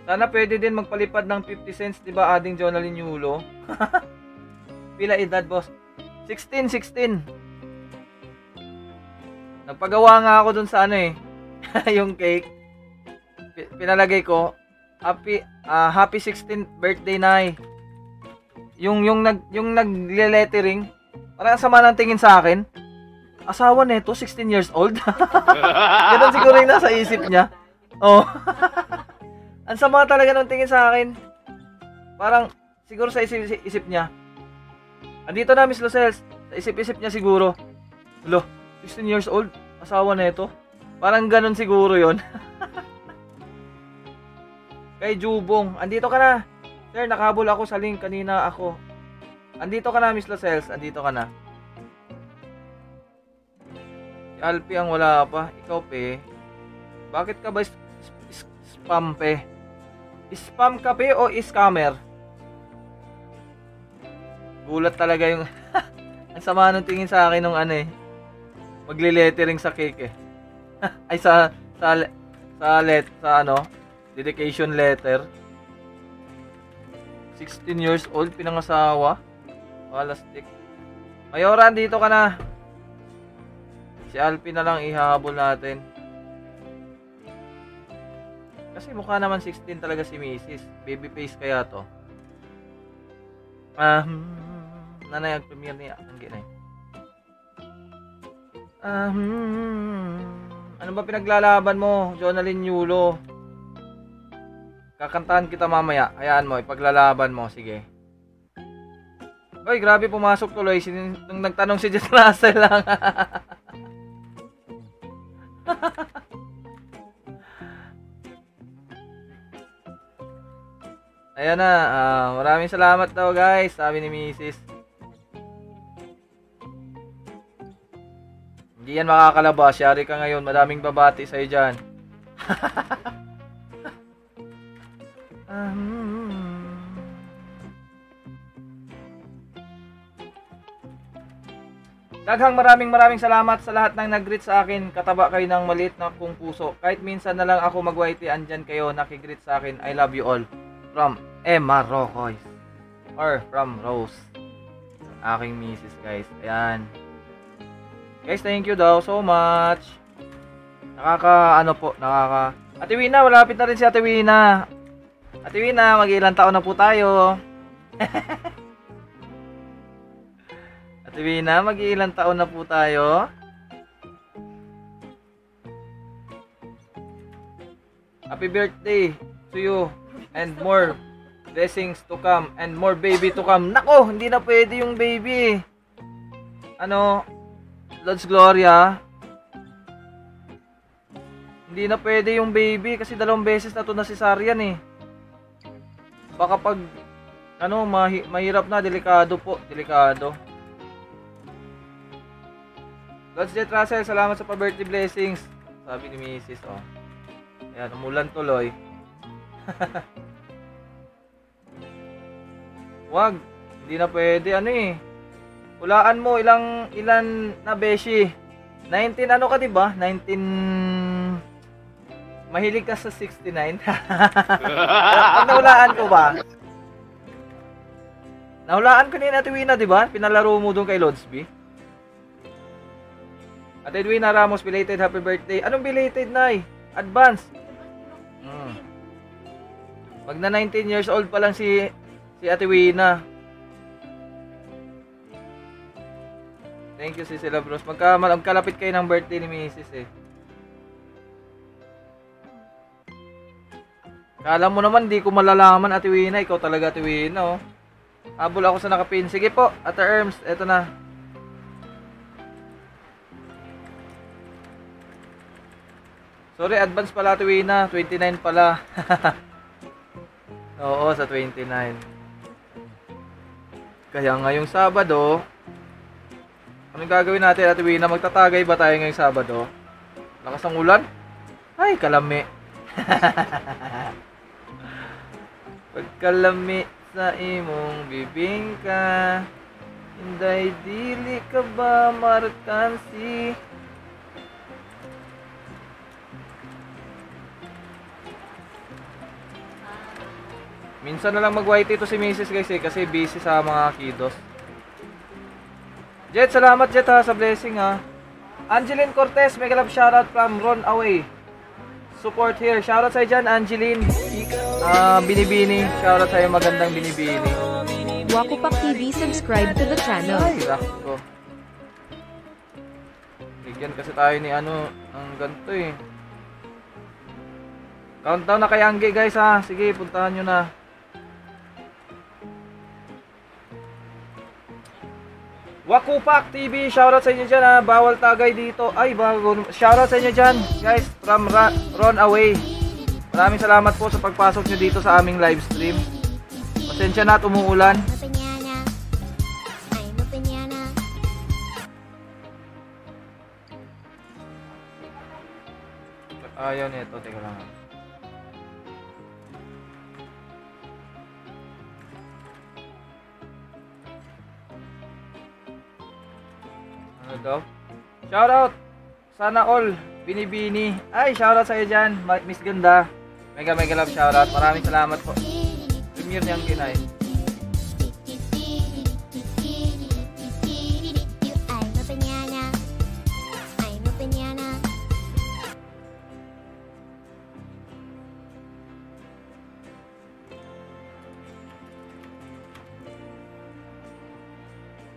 Sana pwede din magpalipad ng 50 cents, di ba, ading Jonalyn Yulo? Pila edad, boss? 16. Nagpagawa nga ako dun sa yung cake. Pinalagay ko, happy 16th birthday, Nay. Yung nagle-lettering, parang sama ng tingin sa akin. Asawa neto, 16 years old. Ganun siguro yung nasa isip niya. Oh. Ang sama talaga ng tingin sa akin. Parang, siguro sa isip niya. Andito na, Miss Lucels. Sa isip-isip niya siguro. Lo, 16 years old, asawa neto. Parang ganun siguro yon. Kay Jubong, andito ka na. Sir, nakahabol ako sa link kanina ako. Andito ka na, Miss Lucels. Andito ka na. Si Alpi ang wala pa. Ikaw, pe. Bakit ka ba spam, pe? Spam ka, pe, o scammer? Gulat talaga yung ang sama nung tingin sa akin nung magle-lettering sa cake eh. Ay sa dedication letter. 16 years old, pinangasawa. Palastik. Mayora, dito ka na. Si Alpi na lang ihahabol natin. Kasi mukha naman 16 talaga si Mrs. Baby face kaya to. Nanay ang premiere niya. Ang ginay. Ano ba pinaglalaban mo, Jonalyn Yulo? Kakantahan kita mamaya. Hayaan mo, ipaglalaban mo. Sige. Oy, grabe, pumasok tuloy. Nung nagtanong si Jet Russell lang. Ayan na, maraming salamat daw guys, sabi ni Mrs. Hindi yan makakalabas, yari ka ngayon, madaming babati sa'yo dyan. Daghang maraming salamat sa lahat ng nag-greet sa akin. Kataba kayo ng maliit na kong puso. Kahit minsan na lang ako mag-whitey, andyan kayo nakigreet sa akin. I love you all. From Emma Rojoy. Or from Rose. Aking misis guys. Ayan. Guys, thank you daw so much. Ate Wina, malapit na rin si Ate Wina. Ate Wina, mag-ilang taon na po tayo. Ate Wina, mag-ilang taon na po tayo. Happy birthday to you and more blessings to come and more baby to come. Nako, hindi na pwede yung baby. Ano, Lord's Gloria. Hindi na pwede yung baby kasi 2 beses na to na cesarean eh. Baka pag ano, mahirap na, delikado po, delikado. God's Jet Russell, salamat sa pa-birthday blessings. Sabi ni Mrs. Oh. Ayan, umulan tuloy. Wag, hindi na pwede. Ano eh. Hulaan mo, ilan na beshi? 19 ano ka diba? 19... Mahilig ka sa 69. Pag nahulaan ko ba? Nahulaan ko ni Ate Wina, diba? Pinalaro mo doon kay Lodsby. Ate Edwina Ramos, belated happy birthday. Anong belated, Nay? Advance. Pag na 19 years old pa lang si Ate Wina. Thank you, Cecilia Bros. Magkalapit kayo ng birthday ni Mrs. eh. Kala mo naman, di ko malalaman, Ate Wina. Ikaw talaga, Ate Wina, oh. Habol ako sa nakapin. Sige po, Ate Erms, eto na. Sorry, advance pala, Ate Wina. 29 pala. Oo, sa 29. Kaya ngayong Sabado, anong gagawin natin, Ate Wina? Magtatagay ba tayo ngayong Sabado? Lakas ng ulan? Ay, kalami. Pagkalami sa imong bibingka, hinday dili ka ba markansi? Minsan na lang mag-white ito si Mrs. guys eh, kasi busy sa mga kiddos. Jet, salamat Jet ha sa blessing ha. Angeline Cortez, mega love shoutout from Ron Away. Support here. Shoutout sa'yo dyan, Angeline. Binibini. Shoutout sa'yo, magandang Binibini.
Wakupak TV, subscribe to the channel.
Ay, ko. Bigyan kasi tayo ni ano, ang ganito eh. Countdown na kay Angge guys ha. Sige, puntahan nyo na. Wakupak TV, shoutout sa inyo dyan ha. Bawal tagay dito. Ay, bago. Shoutout sa inyo dyan, guys, from Ron Away. Maraming salamat po sa pagpasok nyo dito sa aming live stream. Pasensya na at umuulan. Ayaw nito, teka lang. Ano daw? Shoutout! Sana all! Binibini! Ay, shoutout sa'yo dyan! Miss Ganda! Mega love shoutout! Maraming salamat po! Premier niyang kinay.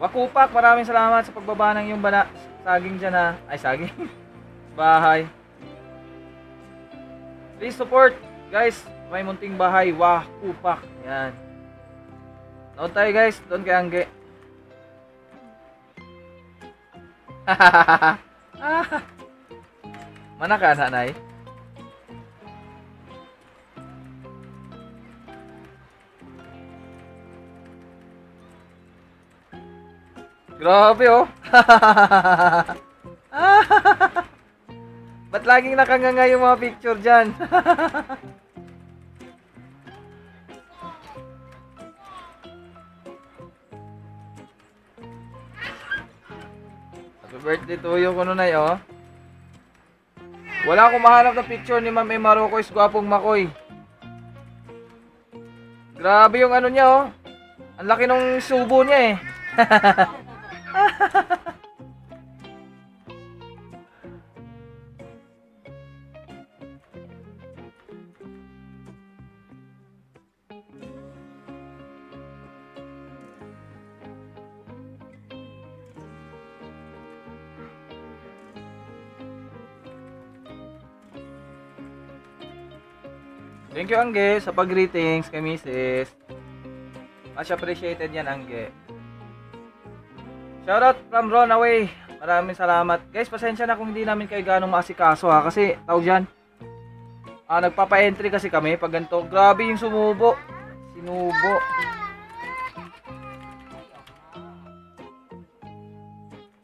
Wakupak, maraming salamat sa pagbaba ng yung saging dyan ha. Ay, saging. Bahay. Please support, guys. May munting bahay. Wakupak. Yan. Noon tayo guys. Doon kay Angge. Mana ka, nanay? Grabe oh. Ba't laging nakanganga yung mga picture dyan? Happy birthday to you, Kununay, oh. Wala akong mahanap na picture ni Ma'am Emma Rocoy's gwapong makoy. Grabe yung ano niya, oh. Ang laki nung subo niya, eh. Thank you, Angge, sa pag-greetings kay Mrs. Much appreciated yan, Angge. Shoutout from Runaway. Maraming salamat. Guys, pasensya na kung hindi namin kayo ganong maasikaso, ha. Kasi, tawag dyan, nagpapa-entry kasi kami pag ganito. Grabe yung sumubo. Sinubo.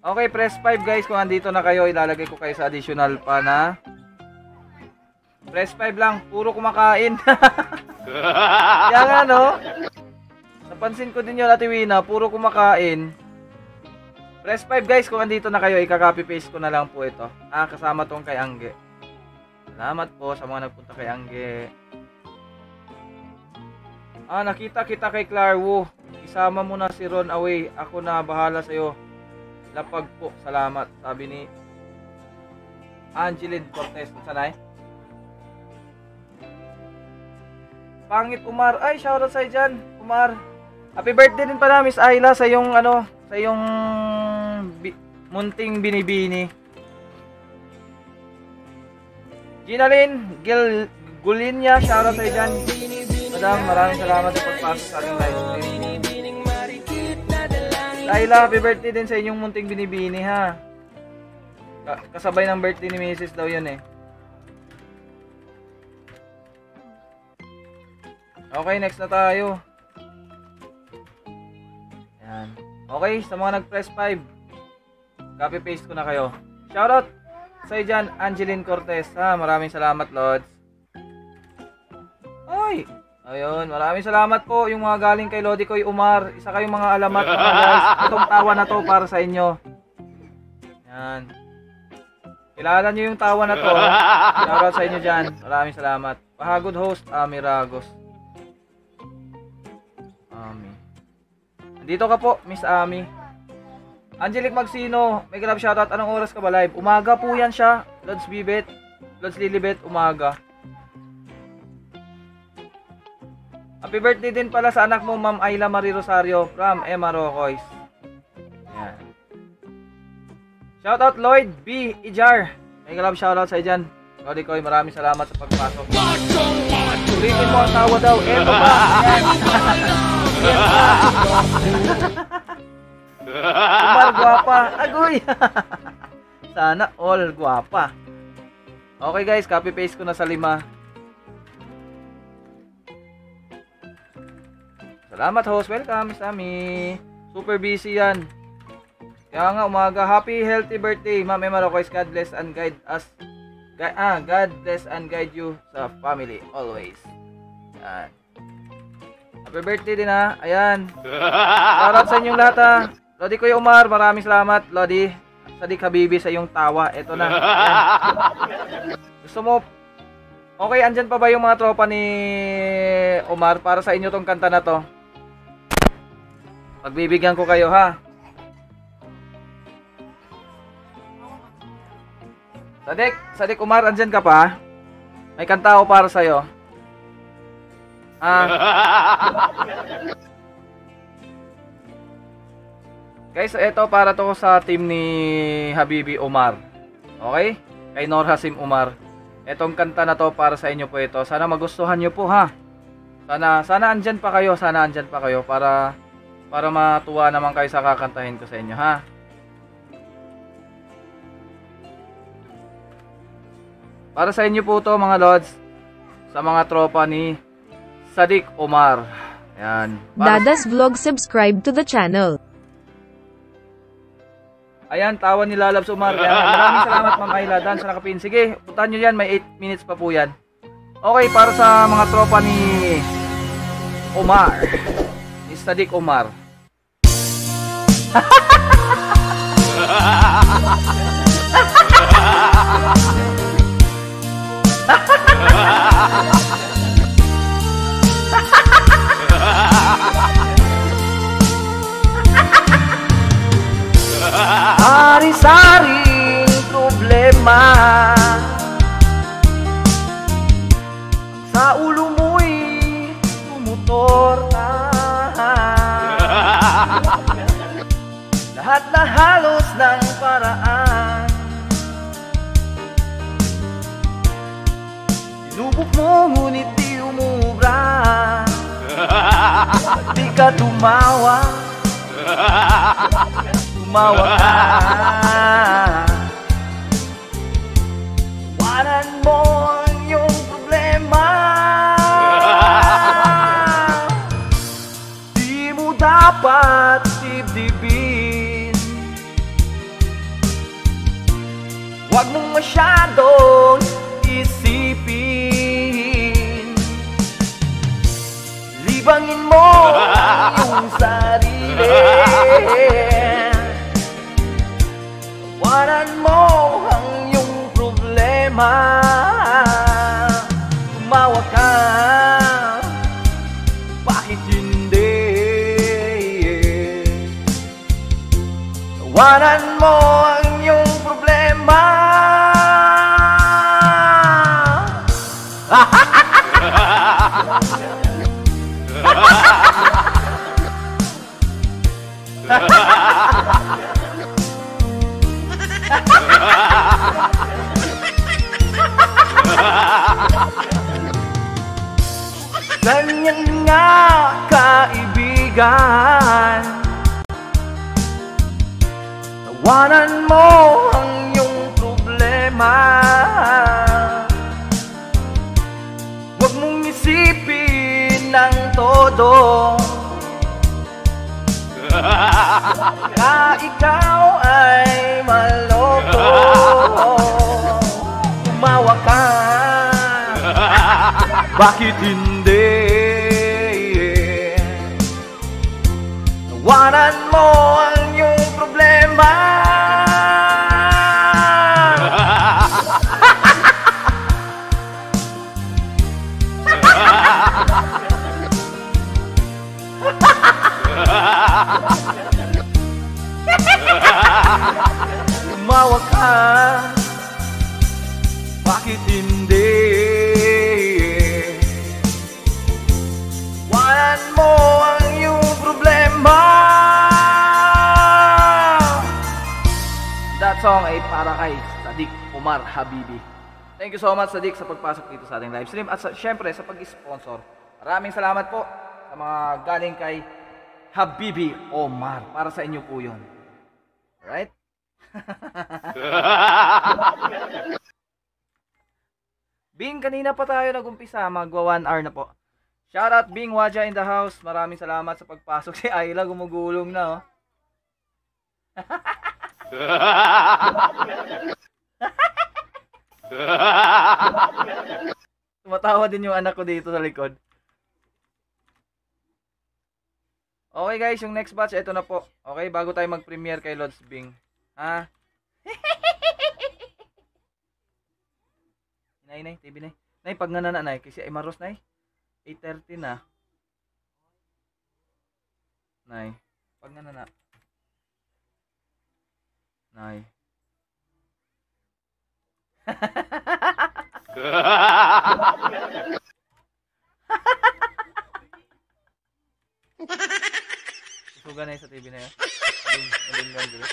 Okay, press 5 guys. Kung andito na kayo, ilalagay ko kayo sa additional pa na press 5 lang, puro kumakain. Kaya nga, no? Napansin ko din yun, Ate Wina, puro kumakain. Press 5 guys, kung andito na kayo, ika-copy paste ko na lang po ito. Kasama tong kay Angge. Salamat po sa mga nagpunta kay Angge. Nakita kita kay Clarwo. Isama mo na si Ron away. Ako na bahala sa'yo. Lapag po, salamat. Sabi ni Angeline Cortez. Sanay? Pangit Umar. Ay, shoutout sa'yo dyan, Umar. Happy birthday din pala, Miss Ayla, sa yung ano, sa yung munting binibini. Ginalyn Gulinya, shoutout sa'yo dyan. Madam, maraming salamat sa pagpasok sa ating live stream. Ayla, happy birthday din sa inyong munting binibini, ha. Kasabay ng birthday ni Mrs. daw yun, eh. Okay, next na tayo. Yan. Okay, sa mga nag-press 5, copy paste ko na kayo. Shoutout sa'yo dyan, Angeline Cortez, ha. Maraming salamat, Lods. Ay! Ayun, maraming salamat po yung mga galing kay Lodi Koy Umar. Isa kayong mga alamat, mga guys. Itong tawa na to para sa inyo. Yan. Kilala nyo yung tawa na to, ha. Shoutout sa inyo dyan. Maraming salamat. Pahagod host, Ami Ragos. Dito ka po, Miss Ami. Angelic Magsino, may grab shoutout. Anong oras ka ba live? Umaga po yan siya. Lods Bibet, Lods Lilibet, umaga. Happy birthday din pala sa anak mo, Ma'am Ayla Marie Rosario from Emma Rocoy's. Yan. Shoutout Lloyd B. Ijar. May grab shoutout sa dyan. Lodi Koy, maraming salamat sa pagpasok. Ulitin mo ang tawa daw. Eto ba? Ayan. Umar, guwapa. Agoy. Sana all guwapa. Okay guys, copy paste ko na sa 5. Salamat host. Welcome, Miss Ami. Super busy yan. Kaya nga umaga. Happy healthy birthday, Ma'am Emma Rocoy's. God bless and guide us. God bless and guide you sa family always. Yan. Happy birthday din, ha. Ayan. Shoutout sa inyong lahat, ha. Lodi Kuya Umar, maraming salamat. Lodi, Sadik Habibi sa iyong tawa. Ito na. Ayan. Gusto mo, okay, andyan pa ba yung mga tropa ni Umar para sa inyo tong kanta na to? Pagbibigyan ko kayo, ha. Sadik Umar, andyan ka pa? May kanta ako para sa'yo. Guys, ito para to sa team ni Habibi Umar. Okay? Kay Nor Hasim Umar. Etong kanta na to para sa inyo po ito. Sana magustuhan nyo po, ha. Sana andyan pa kayo. Sana andyan pa kayo para matuwa naman kayo sa kakantahin ko sa inyo, ha. Para sa inyo po to, mga lods, sa mga tropa ni Sadik Umar. Ayan.
Dadas Vlog, subscribe to the channel.
Ayan, tawa ni Lalabs Umar. Maraming salamat, Ma'am Ayla. Dan sa nakapin. Sige, puntahan nyo yan. May 8 minutes pa po yan. Okay, para sa mga tropa ni Omar. Ni Sadiq Omar. Sari-saring problema sa ulo mo'y tumutor na. Lahat na halos ng paraan sinubok mo ngunit di umubra. Di ka tumawa, tumawa ka. Tawanan mo ang iyong problema. Di mo dapat dibdibin. Huwag mong masyadong isipin. Libangin mo ang iyong sarili. Tawanan mo ang iyong problema. Tumawa ka, bakit hindi? Tawanan mo ang iyong problema. Ganyan nga kaibigan, tawanan mo ang iyong problema. Huwag mong isipin ng todo na ikaw ay maloko. Tumawa ka, bakit hindi? Tawanan mo ang iyong problema. Tumawa ka, bakit hindi? Tawanan mo ang iyong problema. That song ay para kay Sadiq Omar Habibi. Thank you so much, Sadiq, sa pagpasok dito sa ating live stream at syempre sa pag-sponsor. Maraming salamat po sa mga galing kay Habibi Omar. Para sa inyo po yun. Alright? Bing, kanina pa tayo nag-umpisa. Magwa 1 hour na po. Shoutout Bing Waja in the house. Maraming salamat sa pagpasok. Si Ayla gumugulong na, oh. Tumatawa din yung anak ko dito sa likod. Okay guys, yung next batch, ito na po. Okay, bago tayo mag-premiere kay Lods Bing. Ha? Nay, TV nay. Nay, pag nanana, nay. Kasi ay maros, nay. 8:30 na. Nay, pag nanana. Nay. Suga na sa TV na yan. Malunggan dito.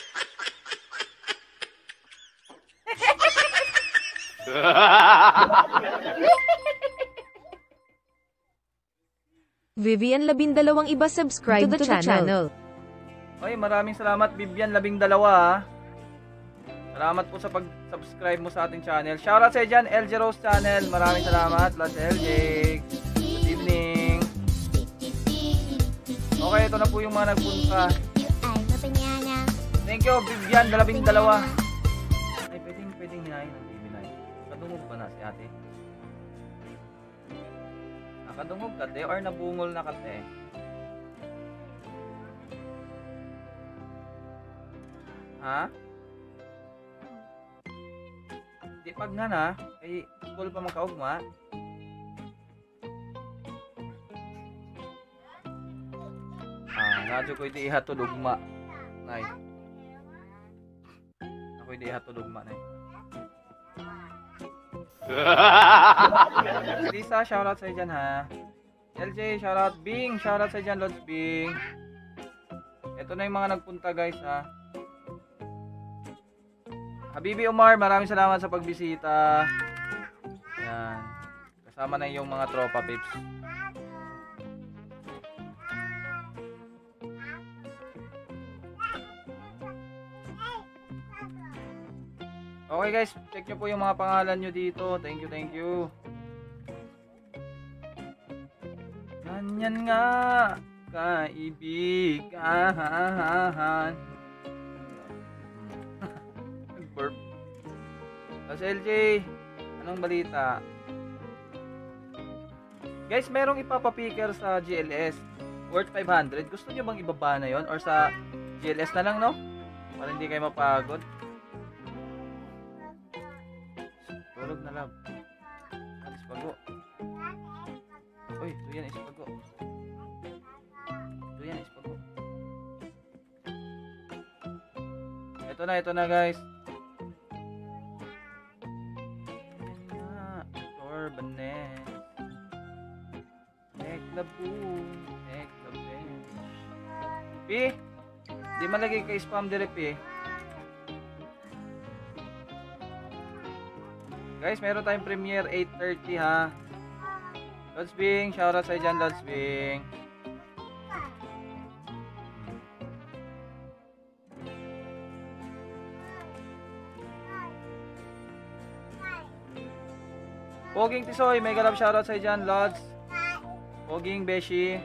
Vivian 12 iba subscribe to the channel.
Okay, maraming salamat Vivian 12 ha. Salamat po sa pag-subscribe mo sa ating channel. Shoutout sa dyan, LJ Rose Channel. Maraming salamat, Lods LJ. Good evening. Okay, ito na po yung mga nagpunta. Thank you, Vivian, 12. Ay, pwedeng hinahin ng TV9. Kadungog ba na si ate? Nakadungog ka, te, or nabungol na ka, te? Ha? Di pag nga na, kay school pa magkaugma. Nadyo ko di ihatod ugma. Nay. Ako di ihatod ugma, nay. Lisa, shoutout sa dyan, ha. LJ, shoutout. Bing, shoutout sa dyan, Lods Bing. Ito na yung mga nagpunta, guys, ha. Habibi Omar, maraming salamat sa pagbisita. Yan. Kasama na yung mga tropa pips. Okay guys, check nyo po yung mga pangalan nyo dito. Thank you, thank you. Ganyan nga, kaibigan. Burp. Tapos LJ, anong balita? Guys, merong ipapapicker sa GLS worth 500. Gusto nyo bang ibaba na yon or sa GLS na lang, no? Para hindi kayo mapagod. Tulog na lab. Alis pago. Uy, duyan is pago. Duyan is pago. Ito na guys. Torbanes. Eklaboo. Eklabench. Pi, di malagay kay spam dire, Pi. Guys, meron tayong premiere 8:30, ha. Lods Bing, shoutout sa dyan, Lods Bing. Poging Tisoy, mega love shoutout sa dyan, Lods. Poging Beshi,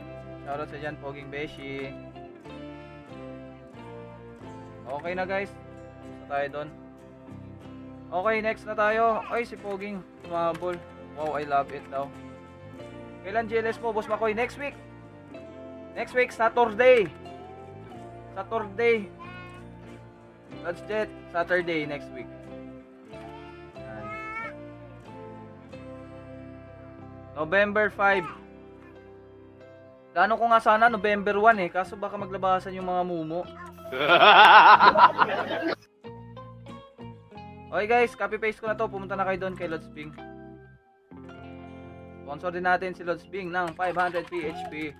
shoutout sa dyan, Poging Beshi. Okay na guys, basta tayo doon. Okay, next na tayo. Ay, si Poging tumabol. Wow, I love it daw. Kailan GLS mo, Boss Makoy? Next week. Next week, Saturday. Saturday. Let's jet. Saturday next week. Yan. November 5. Plano ko nga sana November 1 eh. Kaso baka maglabasan yung mga mumo. Okay guys, copy paste ko na to. Pumunta na kayo doon kay Lods Bing. Sponsor din natin si Lods Bing ng 500 PHP.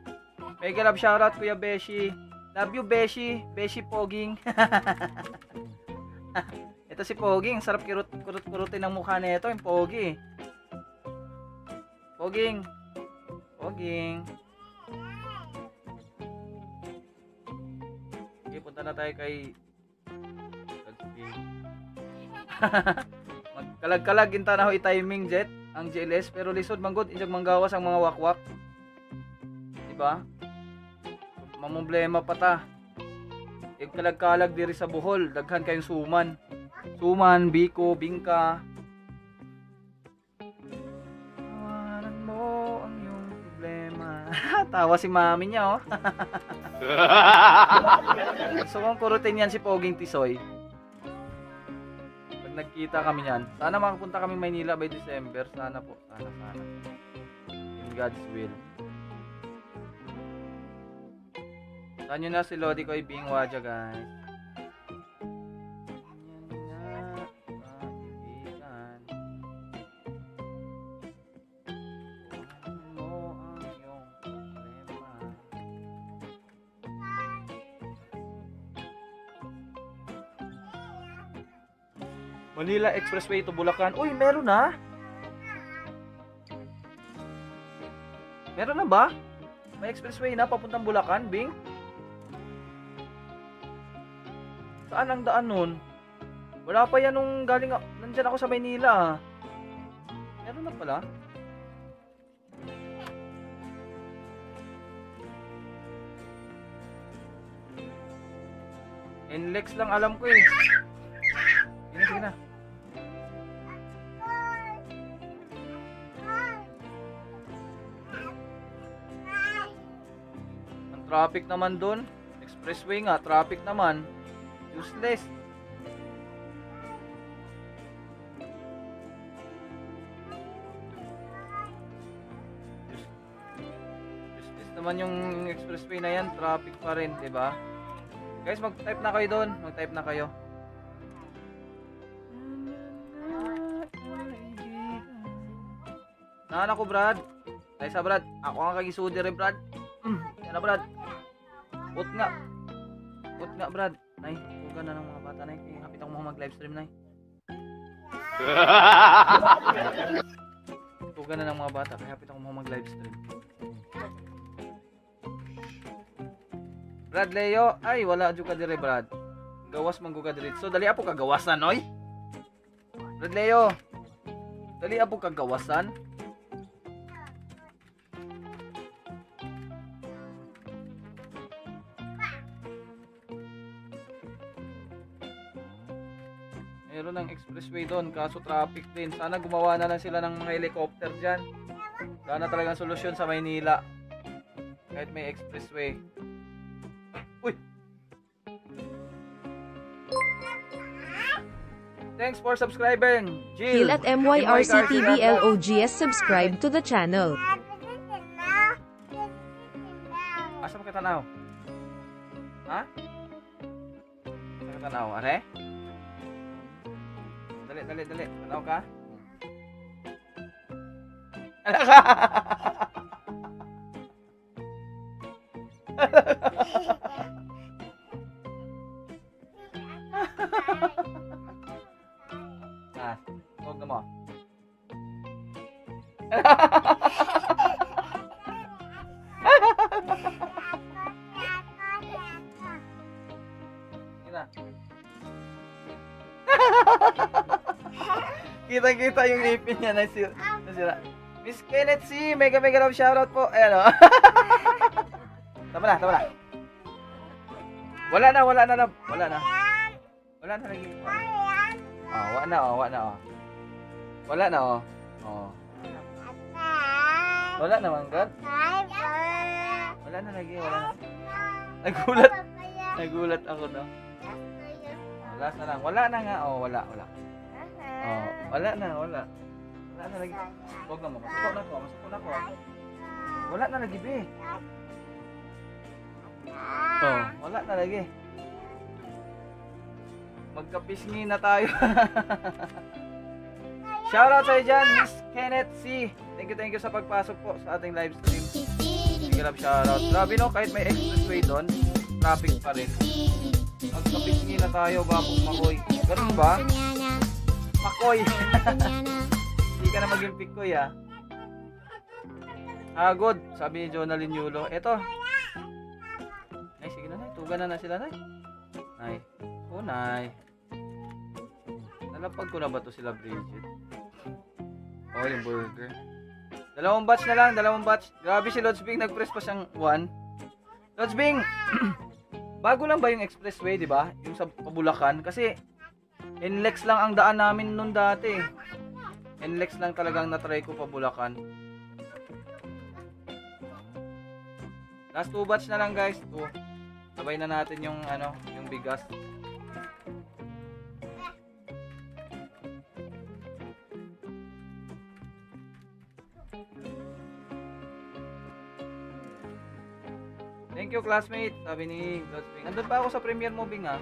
Mega love shoutout Kuya Beshi. Love you Beshi. Beshi Poging. Ito si Poging. Sarap kurut-kurutin ang mukha nito. Yung Pogi. Poging. Poging. Okay, punta na tayo kay Lods Bing. Magkalag-kalag inta na ho i-timing jet ang GLS pero lisod manggod injag manggawas ang mga wakwak. Diba? Mamumblema pa ta. Ig kalag-kalag diri sa Bohol, daghan kayong suman. Suman, biko, bingka. Tawanan mo ang iyong problema. Tawa si mami niya, oh. So kung kurutin yan si Poging Tisoy. Nagkita kami niyan. Sana makapunta kami Maynila by December. Sana po. Sana. In God's will. Saan nyo na si Lodi ko Bing Waja, guys. Yan na, kaibigan. Ano mo ang iyong problema? Manila Expressway to Bulacan. Uy, meron na. Meron na ba? May expressway na papuntang Bulacan, Bing? Saan ang daan nun? Wala pa yan nung galing nandyan ako sa Maynila. Meron na pala. NLEX lang alam ko eh. Sige na, sige na. Ang traffic naman doon. Expressway nga, traffic naman. Useless. Useless naman yung expressway na yan, traffic pa rin, 'di ba? Guys, mag-type na kayo doon. Mag-type na kayo. Naan ako, Brad. Dahil sa Brad. Ako ang kagisudi rin, Brad. Yan na, Brad. Put nga. Put nga, Brad. Nay, tuga na ng mga bata, Nay. Kapit ako mag-livestream, Nay. Tuga na ng mga bata. Kaya kapit ako mag-livestream. Brad Leo, ay wala juga dire Brad. Gawas man guga dire. So dali apo kagawasan, oy. Brad Leo. Dali apo kagawasan. Meron ng expressway doon, kaso traffic din. Sana gumawa na lang sila ng mga helicopter diyan. Sana talagang solusyon sa Maynila. Kahit may expressway. Uy! Thanks for subscribing, Jill.
Jill at MYRCTVLOGS subscribe to the channel.
Asa mo katanaw? Ha? Asa katanaw, are? Dali, dali, dali. Tanaw ka? Ano ka? Huwag na mo. Kita-kita yung ipin niya na sila. Miss Kenneth C, mega love shoutout po. Ayan o. Tama na, tama na. Wala na love. Wala na. Wala na lagi. Oh, wala na, oh, wala na, oh. Wala na, oh. Oh. Wala naman, God. Wala na lagi, wala na. Nagulat. Nagulat ako, no. Oh, last na lang. Wala na nga, oh, wala. Oh, wala na, wala. Wala na lagi. Huwag na mo. Masuko na ko. Wala na lagi, be. Oh, wala na lagi. Magkapisngi na tayo. Shoutout sa iyo dyan, Miss Kenneth C. Thank you sa pagpasok po sa ating live stream. Sige lang, shoutout. Grabe no, kahit may expressway doon, traffic pa rin. Magkapisngi na tayo, babong makoy. Ganun ba? Makoy. Hindi ka na maging pikoy, ha. Good. Sabi ni Jonalyn Yulo. Eto. Nay, sige na, Nay. Tugan na sila, Nay. Nay. Oh, Nay. Nalapag ko na ba to sila, Bridget? Oh, yung burger. Dalawang batch na lang, dalawang batch. Grabe si Lods Bing, nag-press pa siyang 1. Lods Bing, bago lang ba yung expressway, di ba? Yung sa Pabulacan. Kasi, NLEX lang ang daan namin nun dati. NLEX lang talagang natry ko Pabulacan. Last 2 batch na lang, guys. 2. Sabay na natin yung, yung bigas. Thank you, classmate. Sabi ni Lods Bing. Andun pa ako sa premiere mo, Bing, ha.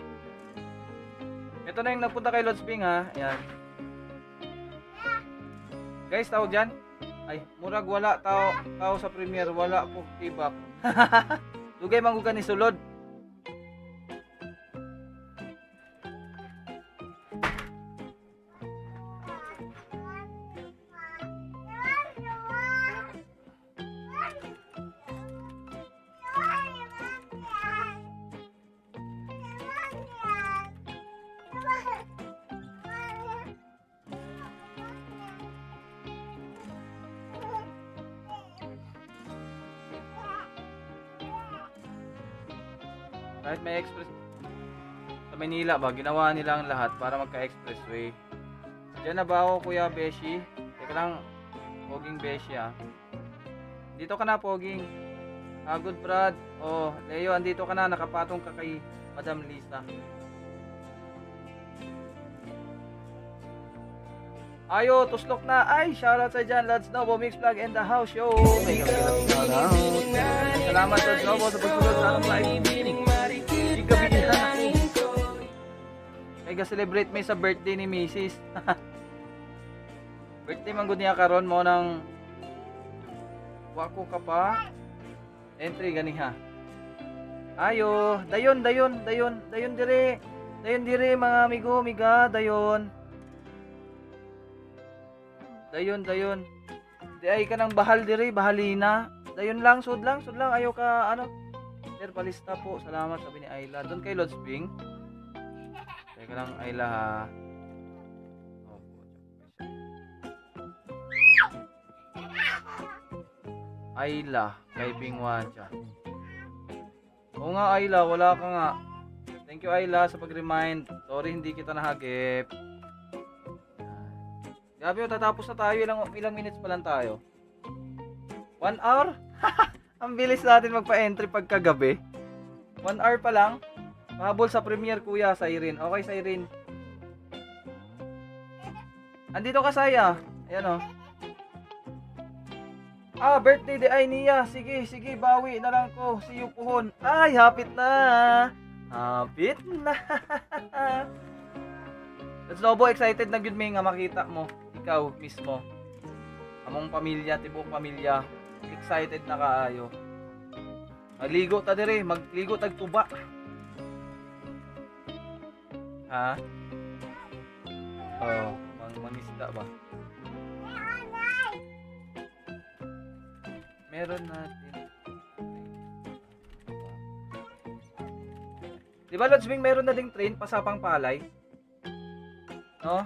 Ito na yung nagpunta kay Lods Bing, ha. Ayan. Guys, tawag dyan. Ay, murag wala tao sa premiere. Wala po tibak. Dugay manggugan ni sulod. Kahit may express. Sa Manila ba, ginawa nila ang lahat para magka-expressway. Diyan na ba ako, Kuya Beshi? Teka lang, Poging Beshi ah. Dito ka na, Poging. Good Brad. Oh, Leo, andito ka na, nakapatong ka kay Madam Lisa. Ayo, tuslok na. Ay, shoutout sa dyan. Lods Novo, Mix Vlog and the House Show. May shoutout. Salamat, Lods Novo, sa pagsulod sa anong live. Gabi na ako. May ga-celebrate may sa birthday ni Mrs. Birthday man gud niya karon mo nang wako ka pa. Entry ganiha. Ayo, dayon dire. Dayon dire mga amigo, miga, dayon. Dayon. Di ay ka nang bahal dire, bahalina. Dayon lang, sud lang, ayaw ka ano. Sir, palista po. Salamat, sabi ni Ayla. Doon kay Lods Bing. Teka lang, Ayla ha. Ayla, kay Bing Wacha. Oo nga, Ayla, wala ka nga. Thank you, Ayla, sa pag-remind. Sorry, hindi kita nahagip. Gabi, tatapos na tayo. Ilang minutes pa lang tayo? 1 hour? Ang bilis natin magpa-entry pagkagabi. 1 hour pa lang. Mahabol sa premiere, Kuya, Siren. Okay, Siren. Andito ka, Saya. Ayan, oh. Birthday de ay niya. Sige, bawi na lang ko. See you puhon. Ay, hapit na. Let's Nobo, excited na yun, nga makita mo. Ikaw mismo. Among pamilya, tibok pamilya. Excited na kaayo. Magligo ta dire, magligo tag tuba. Ha? Oh, mangisda ba? Meron natin. Di ba, Lods Bing, meron na ding train pasapang palay? No?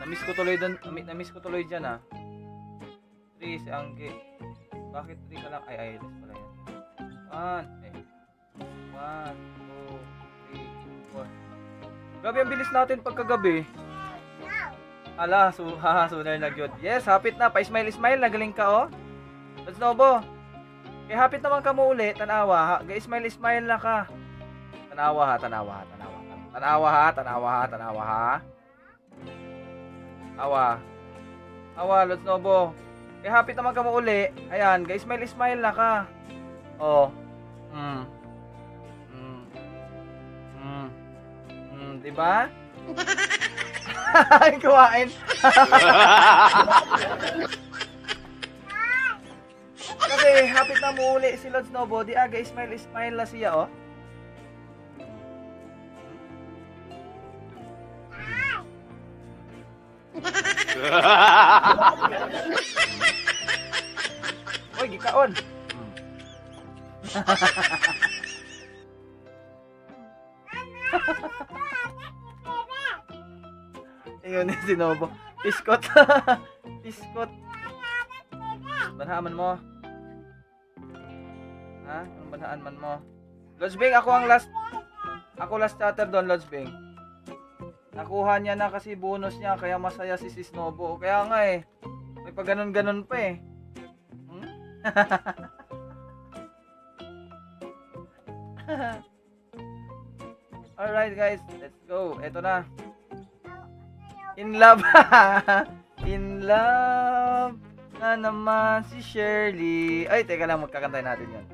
Namiss ko tuloy dyan ah. 3 si Angge. Bakit 3 ka lang? Ay, this pala yan. 1, 2, 3, 4. Grabe, ang bilis natin pagkagabi. Ala, sunar na gyud. Yes, hapit na. Pa-smile, nagaling ka oh. Lods Nobo. Kaya hapit naman ka mo uli, tanawa ha. Ga-smile na ka. Tanawa ha. Awa, Lods Nobo. Eh, hapit naman ka mo uli. Ayan, guys, smile na ka. Oh. Diba? Ay, kuwain. Kasi, hapit na mo uli si Lods Nobo. Di aga, smile na siya, oh. Oy, gikaon. Ayun si Nobo. Piskot. Banhaan mo. Ha? Anong banhaan man mo? Lods Bing, ako last chatter doon, Lods Bing. Nakuha niya na kasi bonus niya, kaya masaya si Sis Nobo. Kaya nga eh, may pa ganun pa eh. Alright guys, let's go. Eto na. In love. In love na naman si Shirley. Ay, teka lang, magkakantay natin yan.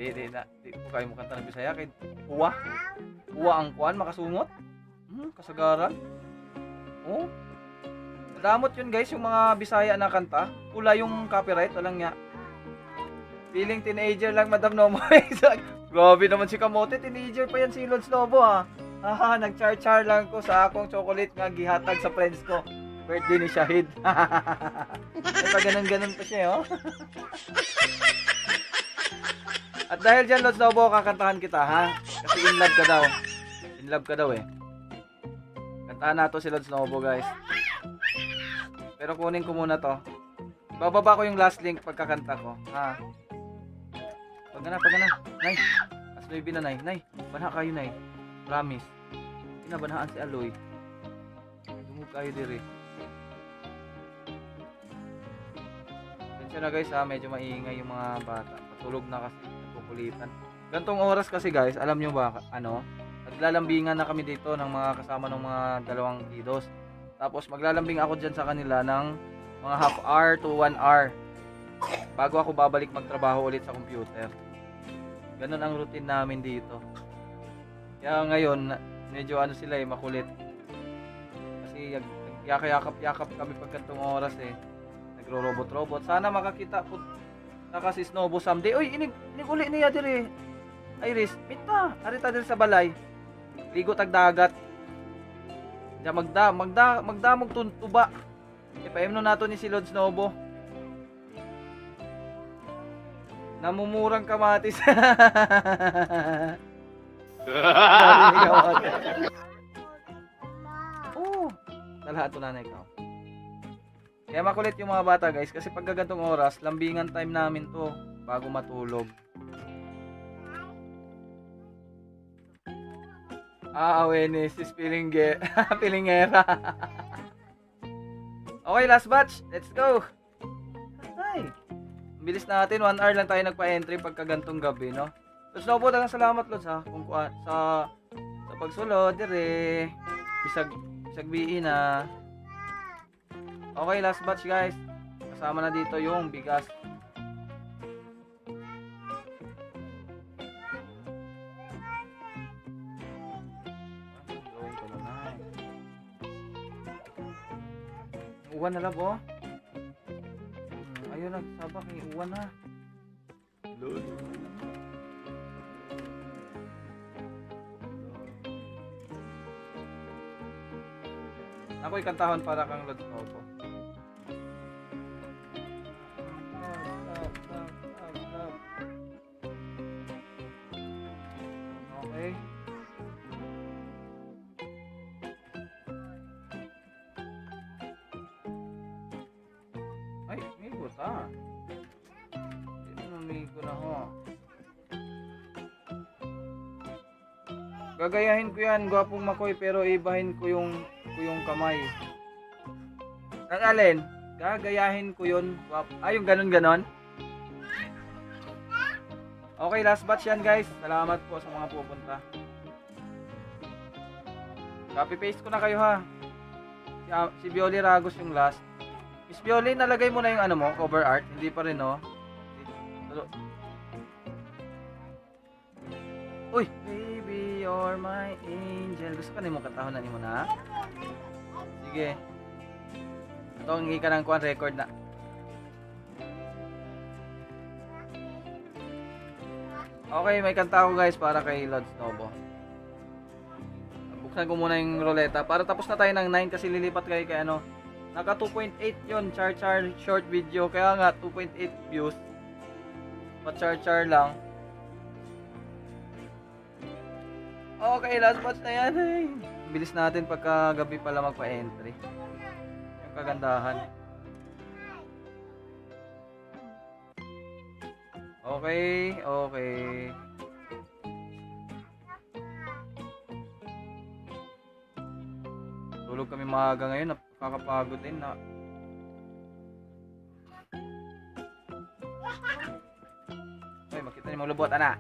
Di po kayo mo kanta ng Bisaya kay Uwa ang kuan makasungot. Kasagaran. Oh. Nadamot yun guys, yung mga Bisaya na kanta. Pula yung copyright, walang nga. Feeling teenager lang, Madam Nomo. Grabe naman si Kamote, teenager pa yan si Lods Nobo ha. Nag-char-char lang ko sa akong chocolate nga gihatag sa friends ko. Birthday ni Shahid. Pa ganun pa siya, oh. At dahil dyan, Lods Nobo, kakantahan kita, ha? Kasi in love ka daw. In love ka daw, eh. Kantahan nato si Lods Nobo, guys. Pero kunin ko muna to. Bababa ko yung last link pagkakanta ko. Ha? Pag na. Nay. As 9 na, Nay. Nay, banha kayo, Nay. Promise. Pinabanahan si Aloy. Dumog kayo dire. Tensya na guys ha, medyo maingay yung mga bata. Patulog na kasi, nagkukulitan. Gantong oras kasi guys, alam nyo ba, naglalambingan na kami dito ng mga kasama ng mga dalawang kiddos. Tapos maglalambing ako dyan sa kanila ng mga half hour to 1 hour bago ako babalik magtrabaho ulit sa computer. Ganun ang routine namin dito. Kaya ngayon, medyo sila makulit. Kasi yakap-yakap kami pag kantong oras nagro-robot-robot. Sana makakita po na kasi Snowbo someday. Uy, iniguli niya dire. Iris, mita, arita dire sa balay. Ligo tag dagat. Diya magdamog tuntuba. Ipaimno nato ni si Lord Snowbo. Namumurang kamatis. Oh, dalahat to nanay ko. Kaya makulit yung mga bata guys kasi pag gantong oras, lambingan time namin to bago matulog. Awareness is pilingera. Okay, last batch. Let's go. Ay. Bilis natin, 1 hour lang tayo nagpa-entry pagka gantong gabi, no? So, Snowbo, dagang salamat Lods ha. Kung sa pagsulod dire. Bisag biin na. Okay, last batch guys. Kasama na dito yung bigas. Uwan na lang po. Ayun, nagsabak yung uwan na. Lord. Ako'y kantahon para kang Lord Snowbo. Okay. Ay, may buta. Hindi mo may na ho. Gagayahin ko yan, gwapong makoy, pero ibahin ko yung kamay. Ang alin? Gagayahin ko yun. Yung ganon. Okay, last batch yan guys. Salamat po sa mga pupunta. Copy paste ko na kayo ha. Si Bioli Ragos yung last. Miss Bioli, nalagay mo na yung cover art. Hindi pa rin no. Uy, baby, you're my angel. Gusto ka mo katahon mo na? Sige. Ito ang ka ng kuan record na. Okay, may kanta ako guys para kay Lord Snowbo. Buksan ko muna yung ruleta para tapos na tayo ng 9 kasi lilipat kayo kay naka 2.8 yun, char short video, kaya nga 2.8 views. Pa char lang. Okay, last batch na yan. Bilis natin pagka gabi pala magpa-entry. Yung kagandahan. Okay. Tulog kami maaga ngayon, nakakapagod din na. Ay, makita niyo mga lubot, ana.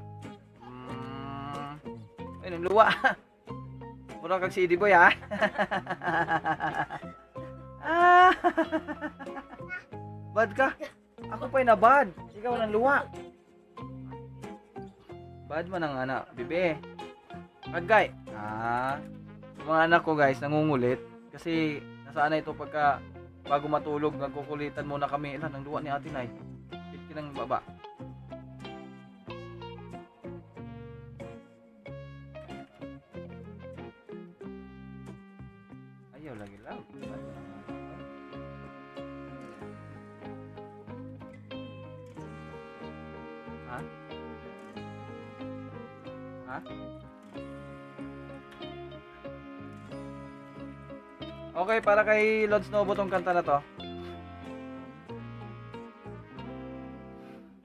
Ay, nang luwa. Mura kag CD boy, ha? Bad ka? Ako pa'y nabad. Ikaw nang luwa. Bad man ang anak, bibe. Agay. Yung mga anak ko guys, nangungulit. Kasi nasaan ito pagka bago matulog, nagkukulitan muna kami. Ilan, ang luwa ni Ate Nay. Pitkin ng baba. Ayaw lagi lang. Ha? Okay, para kay Lord Snowbo tong kanta na to.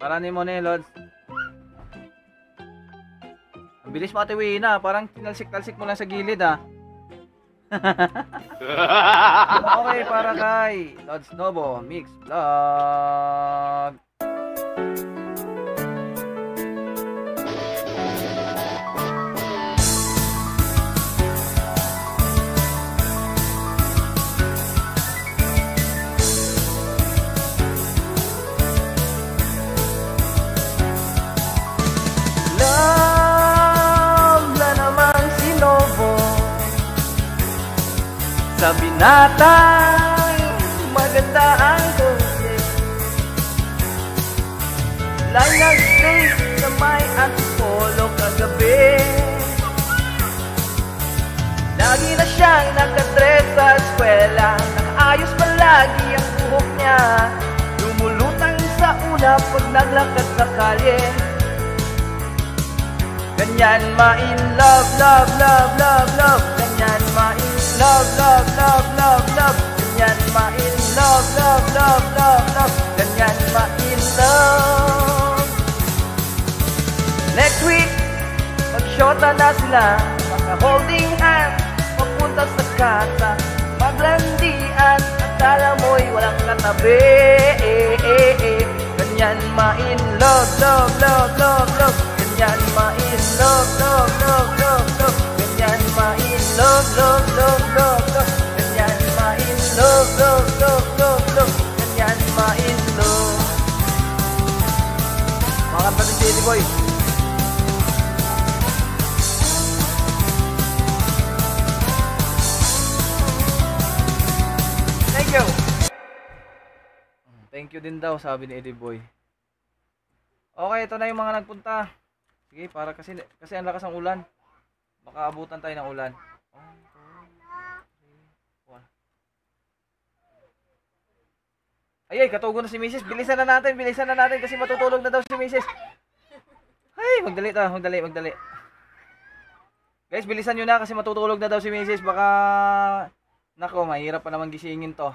Paranin mo na Lods. Ang bilis mo Ate Wina. Parang tinalsik-talsik mo lang sa gilid Okay, para kay Lods Novo Mix Vlog. Sa binatang maganda ang kose, line of space na may antipolo kagabi. Lagi na siyang nakadress sa eskwela, nakaayos palagi ang buhok niya, lumulutang sa ulap pag naglakad sa kalye. Ganyan ma-in love, love, love, love, love. Ganyan ma-in love, love, love, love, love. Ganyan ma-in love, love, love, love, love. Ganyan ma-in love. Next week, mag-shota na sila, maka-holding hands, papunta sa kasa, maglandian, akala mo'y walang katabi. Ganyan ma-in love, love, love, love, love. Ganyan ma-in love, love, love, love, love. Ganyan ma-in love, love, love, love, love. Ganyan ma-in love, love, love, love, love. Ganyan ma-in love. Mga kanta ni Jelly Boy. Thank you. Thank you din daw, sabi ni Eddie Boy. Okay, ito na yung mga nagpunta. Sige, para kasi ang lakas ng ulan. Baka abutan tayo ng ulan. 1, 2, 3, 4. Ay, katugo na si Mrs. Bilisan na natin kasi matutulog na daw si Mrs. Ay, magdali. Guys, bilisan nyo na kasi matutulog na daw si Mrs. Baka, nako, mahirap pa naman gisingin to.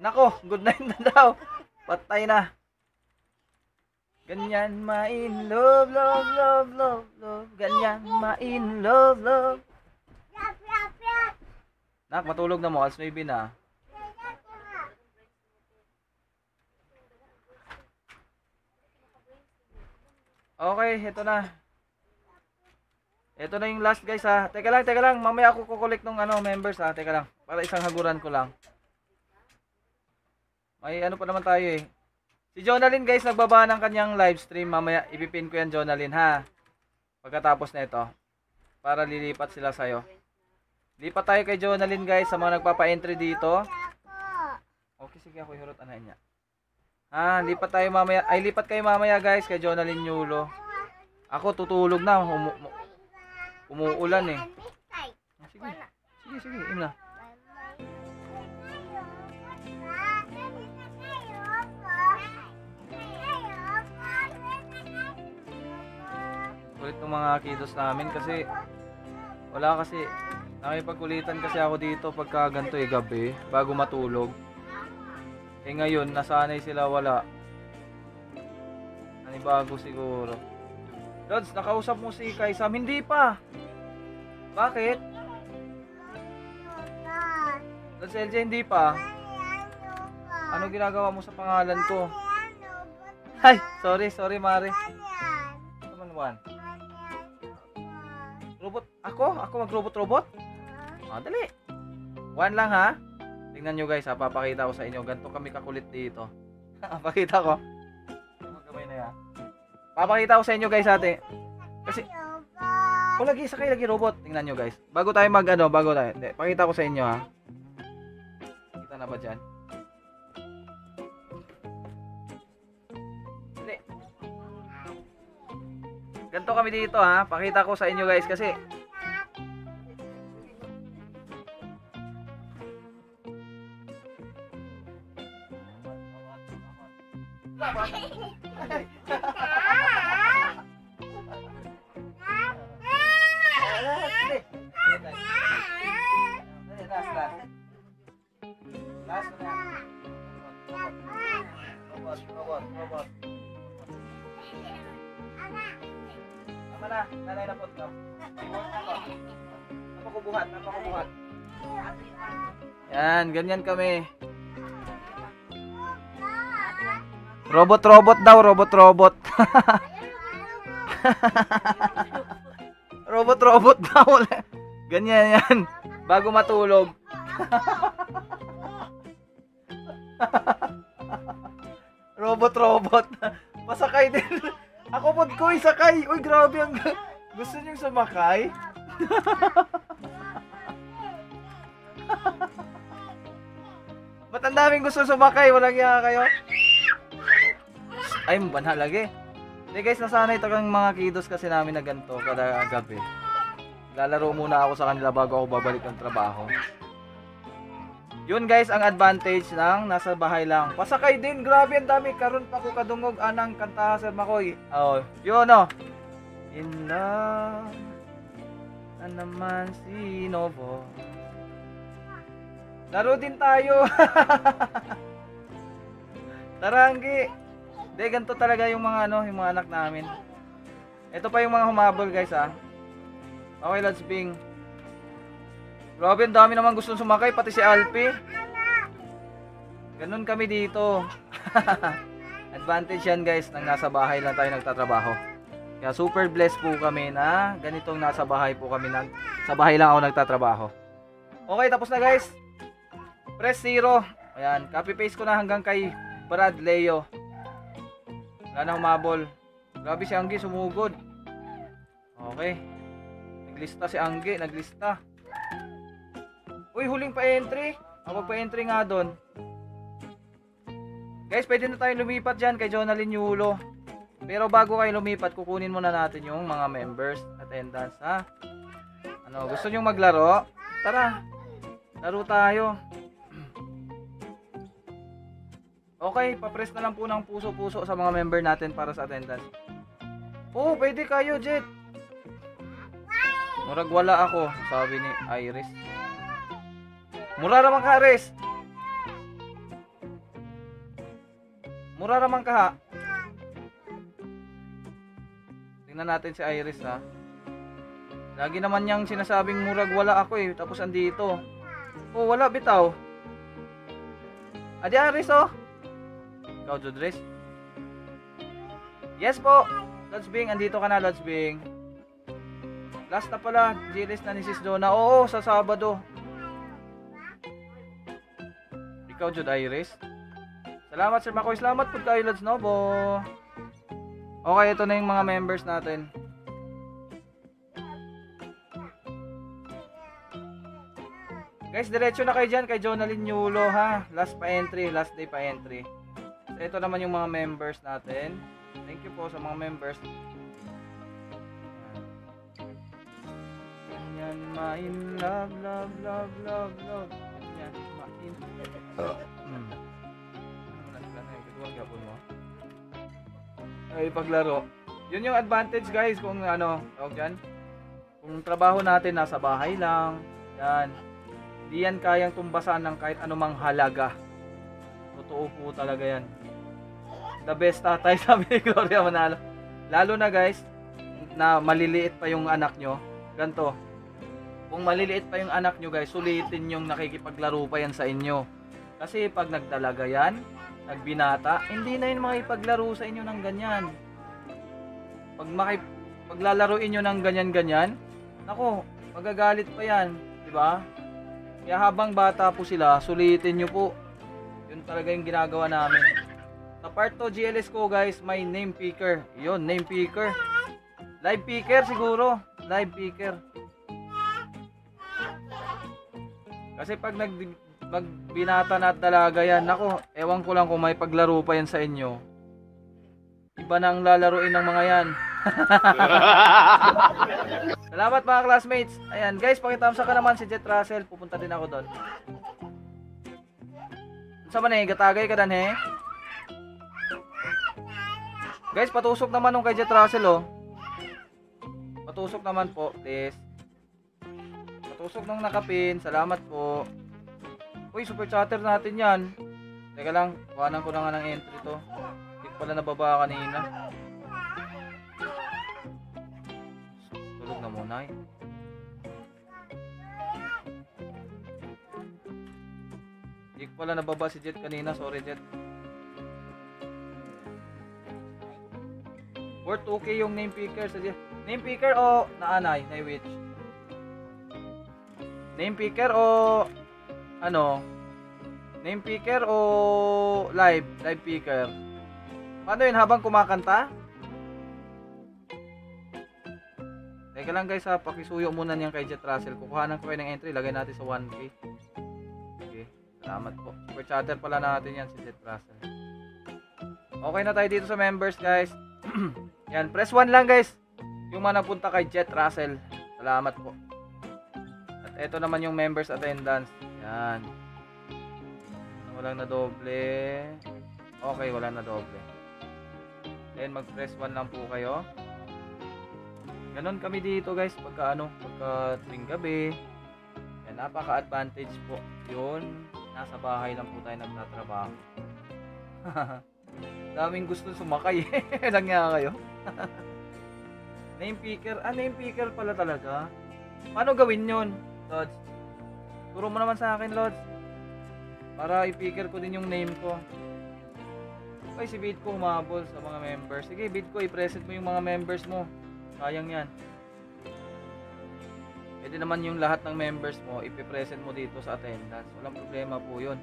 Nako, good night na daw. Patay na. Ganyan ma-in love, love, love, love, love. Ganyan ma-in love, love. Nak, matulog na mo. Alas 9 na. Okay, ito na. Ito na yung last guys ha. Teka lang. Mamaya ako kukulik ng members ha. Teka lang. Para isang haguran ko lang. May ano pa naman tayo eh. Si Jonalyn guys, nagbaba ng kanyang live stream. Mamaya ipipin ko yan Jonalyn ha. Pagkatapos na ito. Para lilipat sila sa'yo. Lipat tayo kay Jonalyn guys sa mga nagpapa-entry dito. Okay, sige ako ihurot anahin niya. Lipat tayo mamaya. Ay, lipat kayo mamaya guys kay Jonalyn Yulo. Ako tutulog na. Umuulan eh. Sige, im na. Kulit ng mga kidos namin kasi wala kasi nakipagkulitan kasi ako dito pagka ganito gabi bago matulog. Ngayon nasanay sila wala. Nanibago siguro. Lods, nakausap mo si Kaisam? Hindi pa. Bakit? Lods LJ, hindi pa. Ano ginagawa mo sa pangalan ko? Ay, sorry Mare. Naman one. Robot? Ako mag-robot? Dali. 1 lang ha. Tingnan nyo guys ha, papakita ko sa inyo. Ganito kami kakulit dito. Pakita ko. Gamay na yan. Papakita ko sa inyo guys ate. Kasi lagi robot. Tingnan nyo guys. Bago tayo Hindi, pakita ko sa inyo ha. Kita na ba dyan? Hindi. Ganito kami dito ha. Pakita ko sa inyo guys kasi Last na. Robot. na. Nanay na po ito. Napakubuhat. Yan, ganyan kami. Robot daw, robot. Robot daw. Ganyan yan. Bago matulog. Robot. Pasakay din. Ako pod ko isakay. Uy, grabe ang gusto niyo sumakay? Ba't ang daming gusto sumakay? Walang iya kayo? Ay, banha lagi. Hindi guys, nasanay ito kang mga kiddos kasi namin na ganito kada gabi. Lalaro muna ako sa kanila bago ako babalik ng trabaho. Yun guys, ang advantage ng nasa bahay lang. Pasakay din, grabe ang dami. Karon pa ko kadungog anang kantaha sa Makoy. Oh, yun oh. In love na naman si Novo. Laro din tayo. Taranggi. De, ganito talaga yung mga yung mga anak namin. Ito pa yung mga humabol guys ha. Okay, let's bing. Grabe, ang dami naman gustong sumakay, pati si Alpi. Ganun kami dito. Advantage yan guys, nang nasa bahay lang tayo nagtatrabaho. Kaya super blessed po kami na ganitong nasa bahay po kami sa bahay lang ako nagtatrabaho. Okay, tapos na guys. Press 0. Ayan, copy paste ko na hanggang kay Brad Leo. Wala na humabol. Grabe si Anggi, sumugod. Okay. Naglista si Anggi, naglista. Uy, huling pa-entry. Magpa-entry nga doon. Guys, pwede na tayong lumipat dyan kay Jonalyn Yulo. Pero bago kayo lumipat, kukunin muna natin yung mga members attendance, ha? Ano, gusto nyo maglaro? Tara, laro tayo. Okay, papress na lang po ng puso-puso sa mga member natin para sa attendance. Oh, pwede kayo, Jet. Murag wala ako, sabi ni Iris. Mura naman ka, Iris. Mura naman ka, ha. Tingnan natin si Iris, ha. Lagi naman niyang sinasabing murag wala ako eh, tapos andito. Oh, wala bitaw. Adi Iris, oh. Ikaw, Judres. Yes po. Lods Bing, andito ka na, Lods Bing. Last na pala, GLS na ni Sis Donna. Oo, sa Sabado. Ikaw, Jud Iris. Salamat, Sir Makoy. Salamat po kayo, Lods Novo. Okay, ito na yung mga members natin. Guys, diretso na kayo dyan kay Jonalyn Yulo, ha. Last pa-entry, last day pa-entry. So, ito naman yung mga members natin. Thank you po sa mga members. Yan, ma-in love. Yan, ma-in ay, paglaro. Yun yung advantage guys kung ano, tawag dyan. Kung trabaho natin nasa bahay lang. Yan. Hindi yan kayang tumbasan ng kahit anumang halaga. Totoo po talaga yan. The best tatay, sabi ni Gloria Manalo. Lalo na guys, na maliliit pa yung anak nyo. Ganto. Kung maliliit pa yung anak nyo guys, sulitin yung nakikipaglaro pa yan sa inyo. Kasi pag nagdalaga yan, nagbinata, hindi na yun makipaglaro sa inyo ng ganyan. Pag paglalaruin nyo ng ganyan-ganyan, nako, magagalit pa yan. Diba? Kaya habang bata po sila, sulitin nyo po. Yun talaga yung ginagawa namin. Sa part 2 GLS ko guys, may name picker. Yun, name picker. Live picker siguro. Live picker. Kasi pag magbinata na at dalaga yan, nako, ewan ko lang kung may paglaro pa yan sa inyo. Iba nang lalaruin ng mga yan. Salamat mga classmates. Ayan guys, pakitamsa ka naman si Jet Russell. Pupunta din ako doon. Sa man eh, gatagay ka dan he. Guys, patusok naman nung kay Jet Russell oh. Patusok naman po, please. Patusok nung nakapin. Salamat po. Uy, super chatter natin yan. Teka lang, kuhanan ko na nga ng entry to. Hindi pala nababa kanina. Nay. Hindi ko pala nababa si Jet kanina. Sorry, Jet. Worth 2K yung name picker sa Jet. Name picker o naanay? Na-witch? Name picker o ano? Name picker o live picker? Paano yun, habang kumakanta? Teka lang guys ha, pakisuyo muna niyan kay Jet Russell. Kukuhanan ko kayo ng entry, lagay natin sa 1K. Okay, salamat po. Super chatter pala natin yan si Jet Russell. Okay na tayo dito sa members guys. Yan, press 1 lang guys. Yung mga napunta kay Jet Russell. Salamat po. At eto naman yung members attendance. Yan. Walang na doble. Okay, wala na doble. Then mag-press 1 lang po kayo. Ganon kami dito guys pagka tuwing gabi. Yan, napaka-advantage po. Yun, nasa bahay lang po tayo nagtatrabaho. Daming gusto sumakay. Lang nga kayo. Name picker. Name picker pala talaga. Paano gawin yun, Lods? Turo mo naman sa akin, Lods. Para i-picker ko din yung name ko. Okay, si Bidco humabol sa mga members. Sige, Bidco, i-present mo yung mga members mo. Sayang yan. Pwede naman yung lahat ng members mo, ipipresent mo dito sa attendance. Walang problema po yun.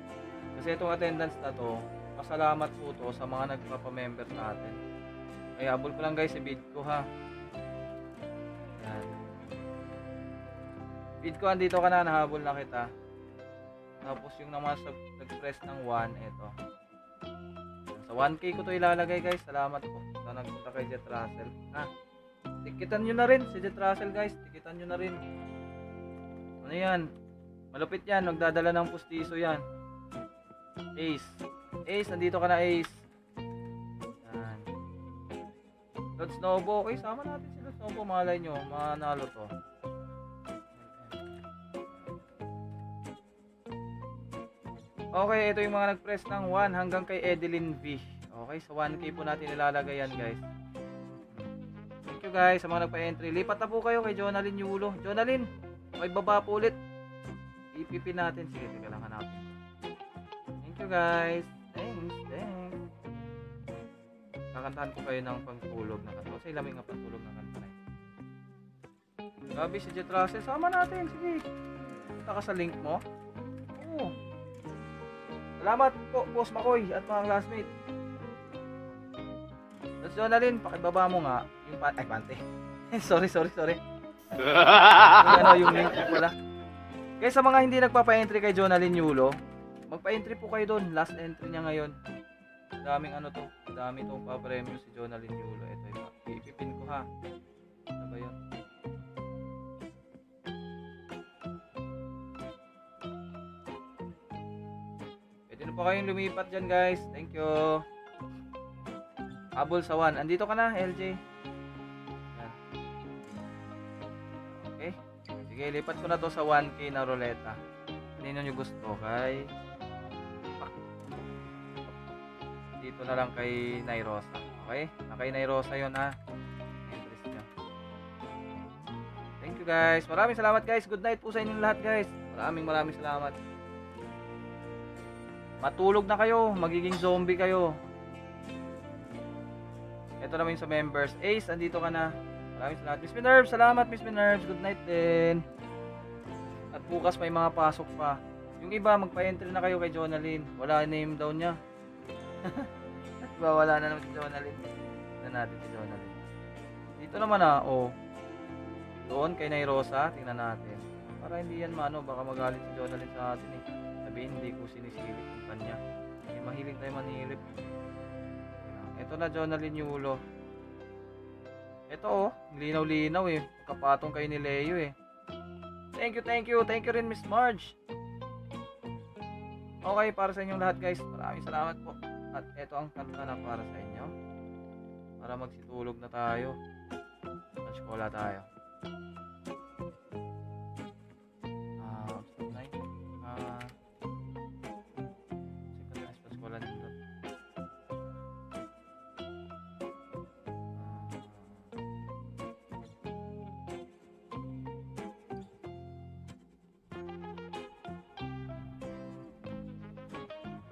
Kasi itong attendance na to, pasalamat po to sa mga nagpapamember sa atin. Kaya habol ko lang guys si Bidco ha. Yan. Bidco, andito ka na, nahabol na kita. Tapos yung naman nag-press ng 1, ito. Sa 1K ko to ilalagay guys. Salamat po sa nagpunta kay Jet Russell. Tikitan nyo na rin si Jet Russell guys. Tikitan nyo na rin. Ano yan? Malupit yan. Nagdadala ng pustiso yan. Ace. Ace, nandito ka na Ace. Yan. Lord Snowbo. Okay, sama natin si Lord Snowbo. Malay nyo, manalo to. Okay, ito yung mga nag-press ng 1 hanggang kay Edeline V. Okay, sa 1K po natin ilalagay yan guys. Thank you guys sa mga nagpa-entry. Lipat na po kayo kay Jonalyn Yulo. Jonalyn, may baba po ulit. IPP natin. Sige, teka lang hanapin. Thank you guys. Thanks. Kakantahan ko kayo ng pangtulog na kanta. Kasi lamig nga pangtulog na kanta na. Gabi si Jet Russell. Sama natin. Sige. Punta ka sa link mo. Oo. Salamat po, Boss Makoy at mga classmate. That's Jonalyn, pakibaba mo nga yung pante. sorry. Yung link ko pala. Guys, sa mga hindi nagpapa-entry kay Jonalyn Yulo, magpa-entry po kayo doon. Last entry niya ngayon. Daming dami tong pa-premium si Jonalyn Yulo. Ito yung ipipin ko ha. Ano ba yun? Pa kayong lumipat dyan guys. Thank you. Habol sa 1. Andito ka na LJ. Yan. Okay. Sige, lipat ko na to sa 1K na ruleta. Kanino nyo gusto? Kay dito na lang kay Nairosa. Okay? Kay Nairosa yun ha. Interest nyo. Thank you guys. Maraming salamat guys. Good night po sa inyong lahat guys. Maraming salamat. Matulog na kayo, magiging zombie kayo. Ito naman yung sa members. Ace, andito ka na. Maraming salamat. Miss Minerve, salamat Miss Minerve. Good night din. At bukas may mga pasok pa. Yung iba, magpa-entry na kayo kay Jonalyn. Wala name daw niya. Diba, wala na naman si Jonalyn. Tignan natin si Jonalyn. Dito naman doon kay Nairosa, tingnan natin. Para hindi yan baka magalit si Jonalyn sa atin eh. Hindi ko sinisilip yung kanya. Mahilig tayo manilip. Ito na Jonalyn Yulo. Ito linaw-linaw eh. Kapatong kayo ni Leo eh. Thank you rin Miss Marge. Okay, para sa inyong lahat guys. Maraming salamat po. At ito ang kanta na para sa inyo. Para magsitulog na tayo. Mag-skola tayo.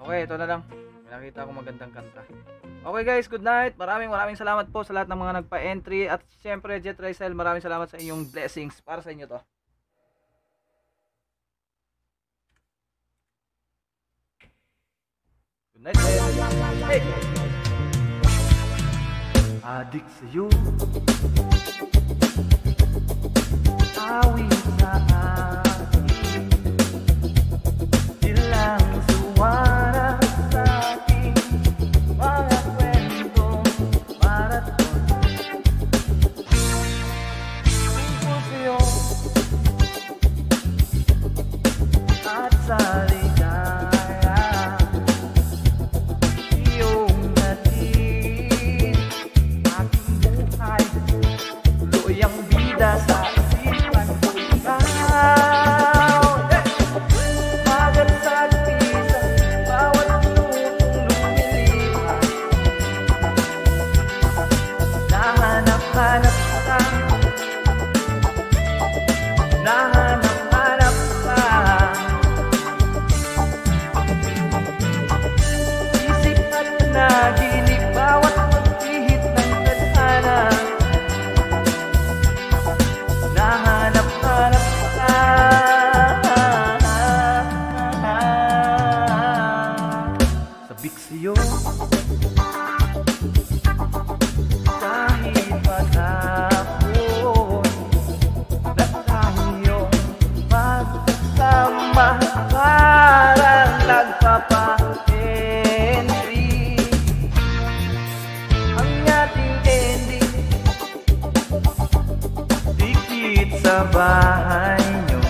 Okay, ito na lang. May nakita akong magandang kanta. Okay guys, good night. Maraming salamat po sa lahat ng mga nagpa-entry. At syempre, Jet Rizel, maraming salamat sa inyong blessings. Para sa inyo to. Good night, hey! Adik sa'yo, awit sa akin, ilang suwana sa aking mga kwentong maraton. Tungkol sa'yo at sa ligaya, iyong natin aking buhay, tuloy ang bida sa isipan ko. Ikaw, magat sa pisa, bawat minutong lumilipas, nahanap-hanap ka, nahanap-hanap ka. Isip at naginig, bawat pagpihit ng tadhana, nahanap-hanap ka. Sabik sa'yo, kahit maghapon, na tayong magsasama, parang nagpapa-entry ang ating ending. Dikit sa bahay nyo,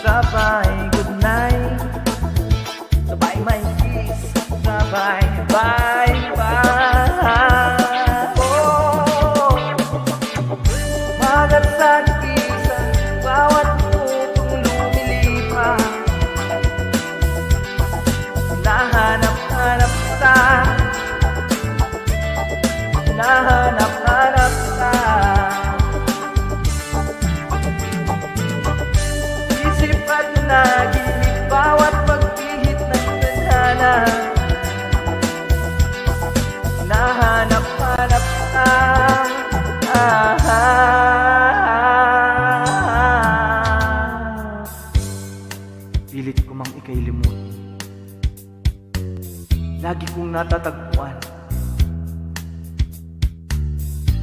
sabay good night, sabay may kiss, sabay bye bye. Oh, magat sa isa, bawat minutong lumilipas, nahanap-hanap ka, nahanap-hanap ka. Isip at naginig, bawat pagpihit ng tadhana, nahanap-hanap ka. Pilit ko mang ika'y limutin, lagi kong natatagpuan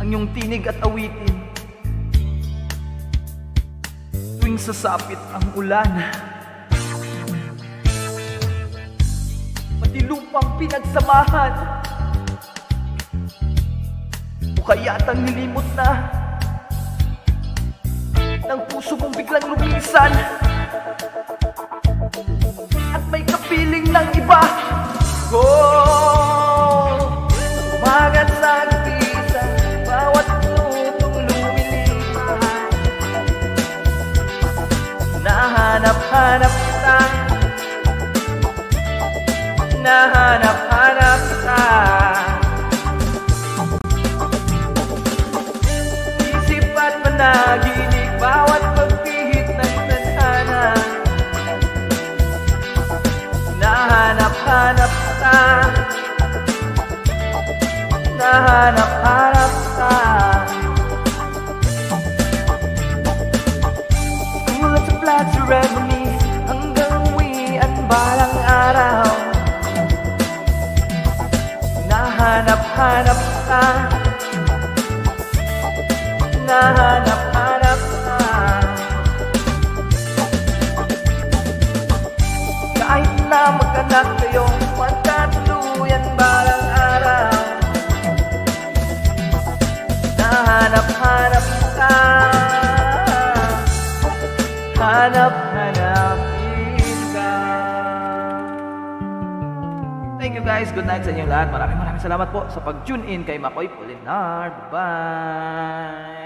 ang iyong tinig at awitin tuwing sasapit ang ulan, pati lupang pinagsamahan, o kaya'tang nilimot na ng puso mong biglang lumisan, at may kapiling ng iba. Umagat sa pisa, bawat minutong lumilipas, nahanap-hanap ka, nahanap-hanap ka. Isip at panaginip, bawat pagpihit ng tadhana, nahanap-hanap ka, nahanap-hanap ka. Tulad sa flat ceremony, hanggang uwian balang araw, nahanap-hanap ka, nahanap-hanap ka. Kahit na magkanak kayong magkatuluyan balang araw, nahanap-hanap ka, hanap-hanapin ka. Thank you guys, good night sa inyo lahat. Maraming salamat po sa pag-tune in kay Makoy Polinar. Bye!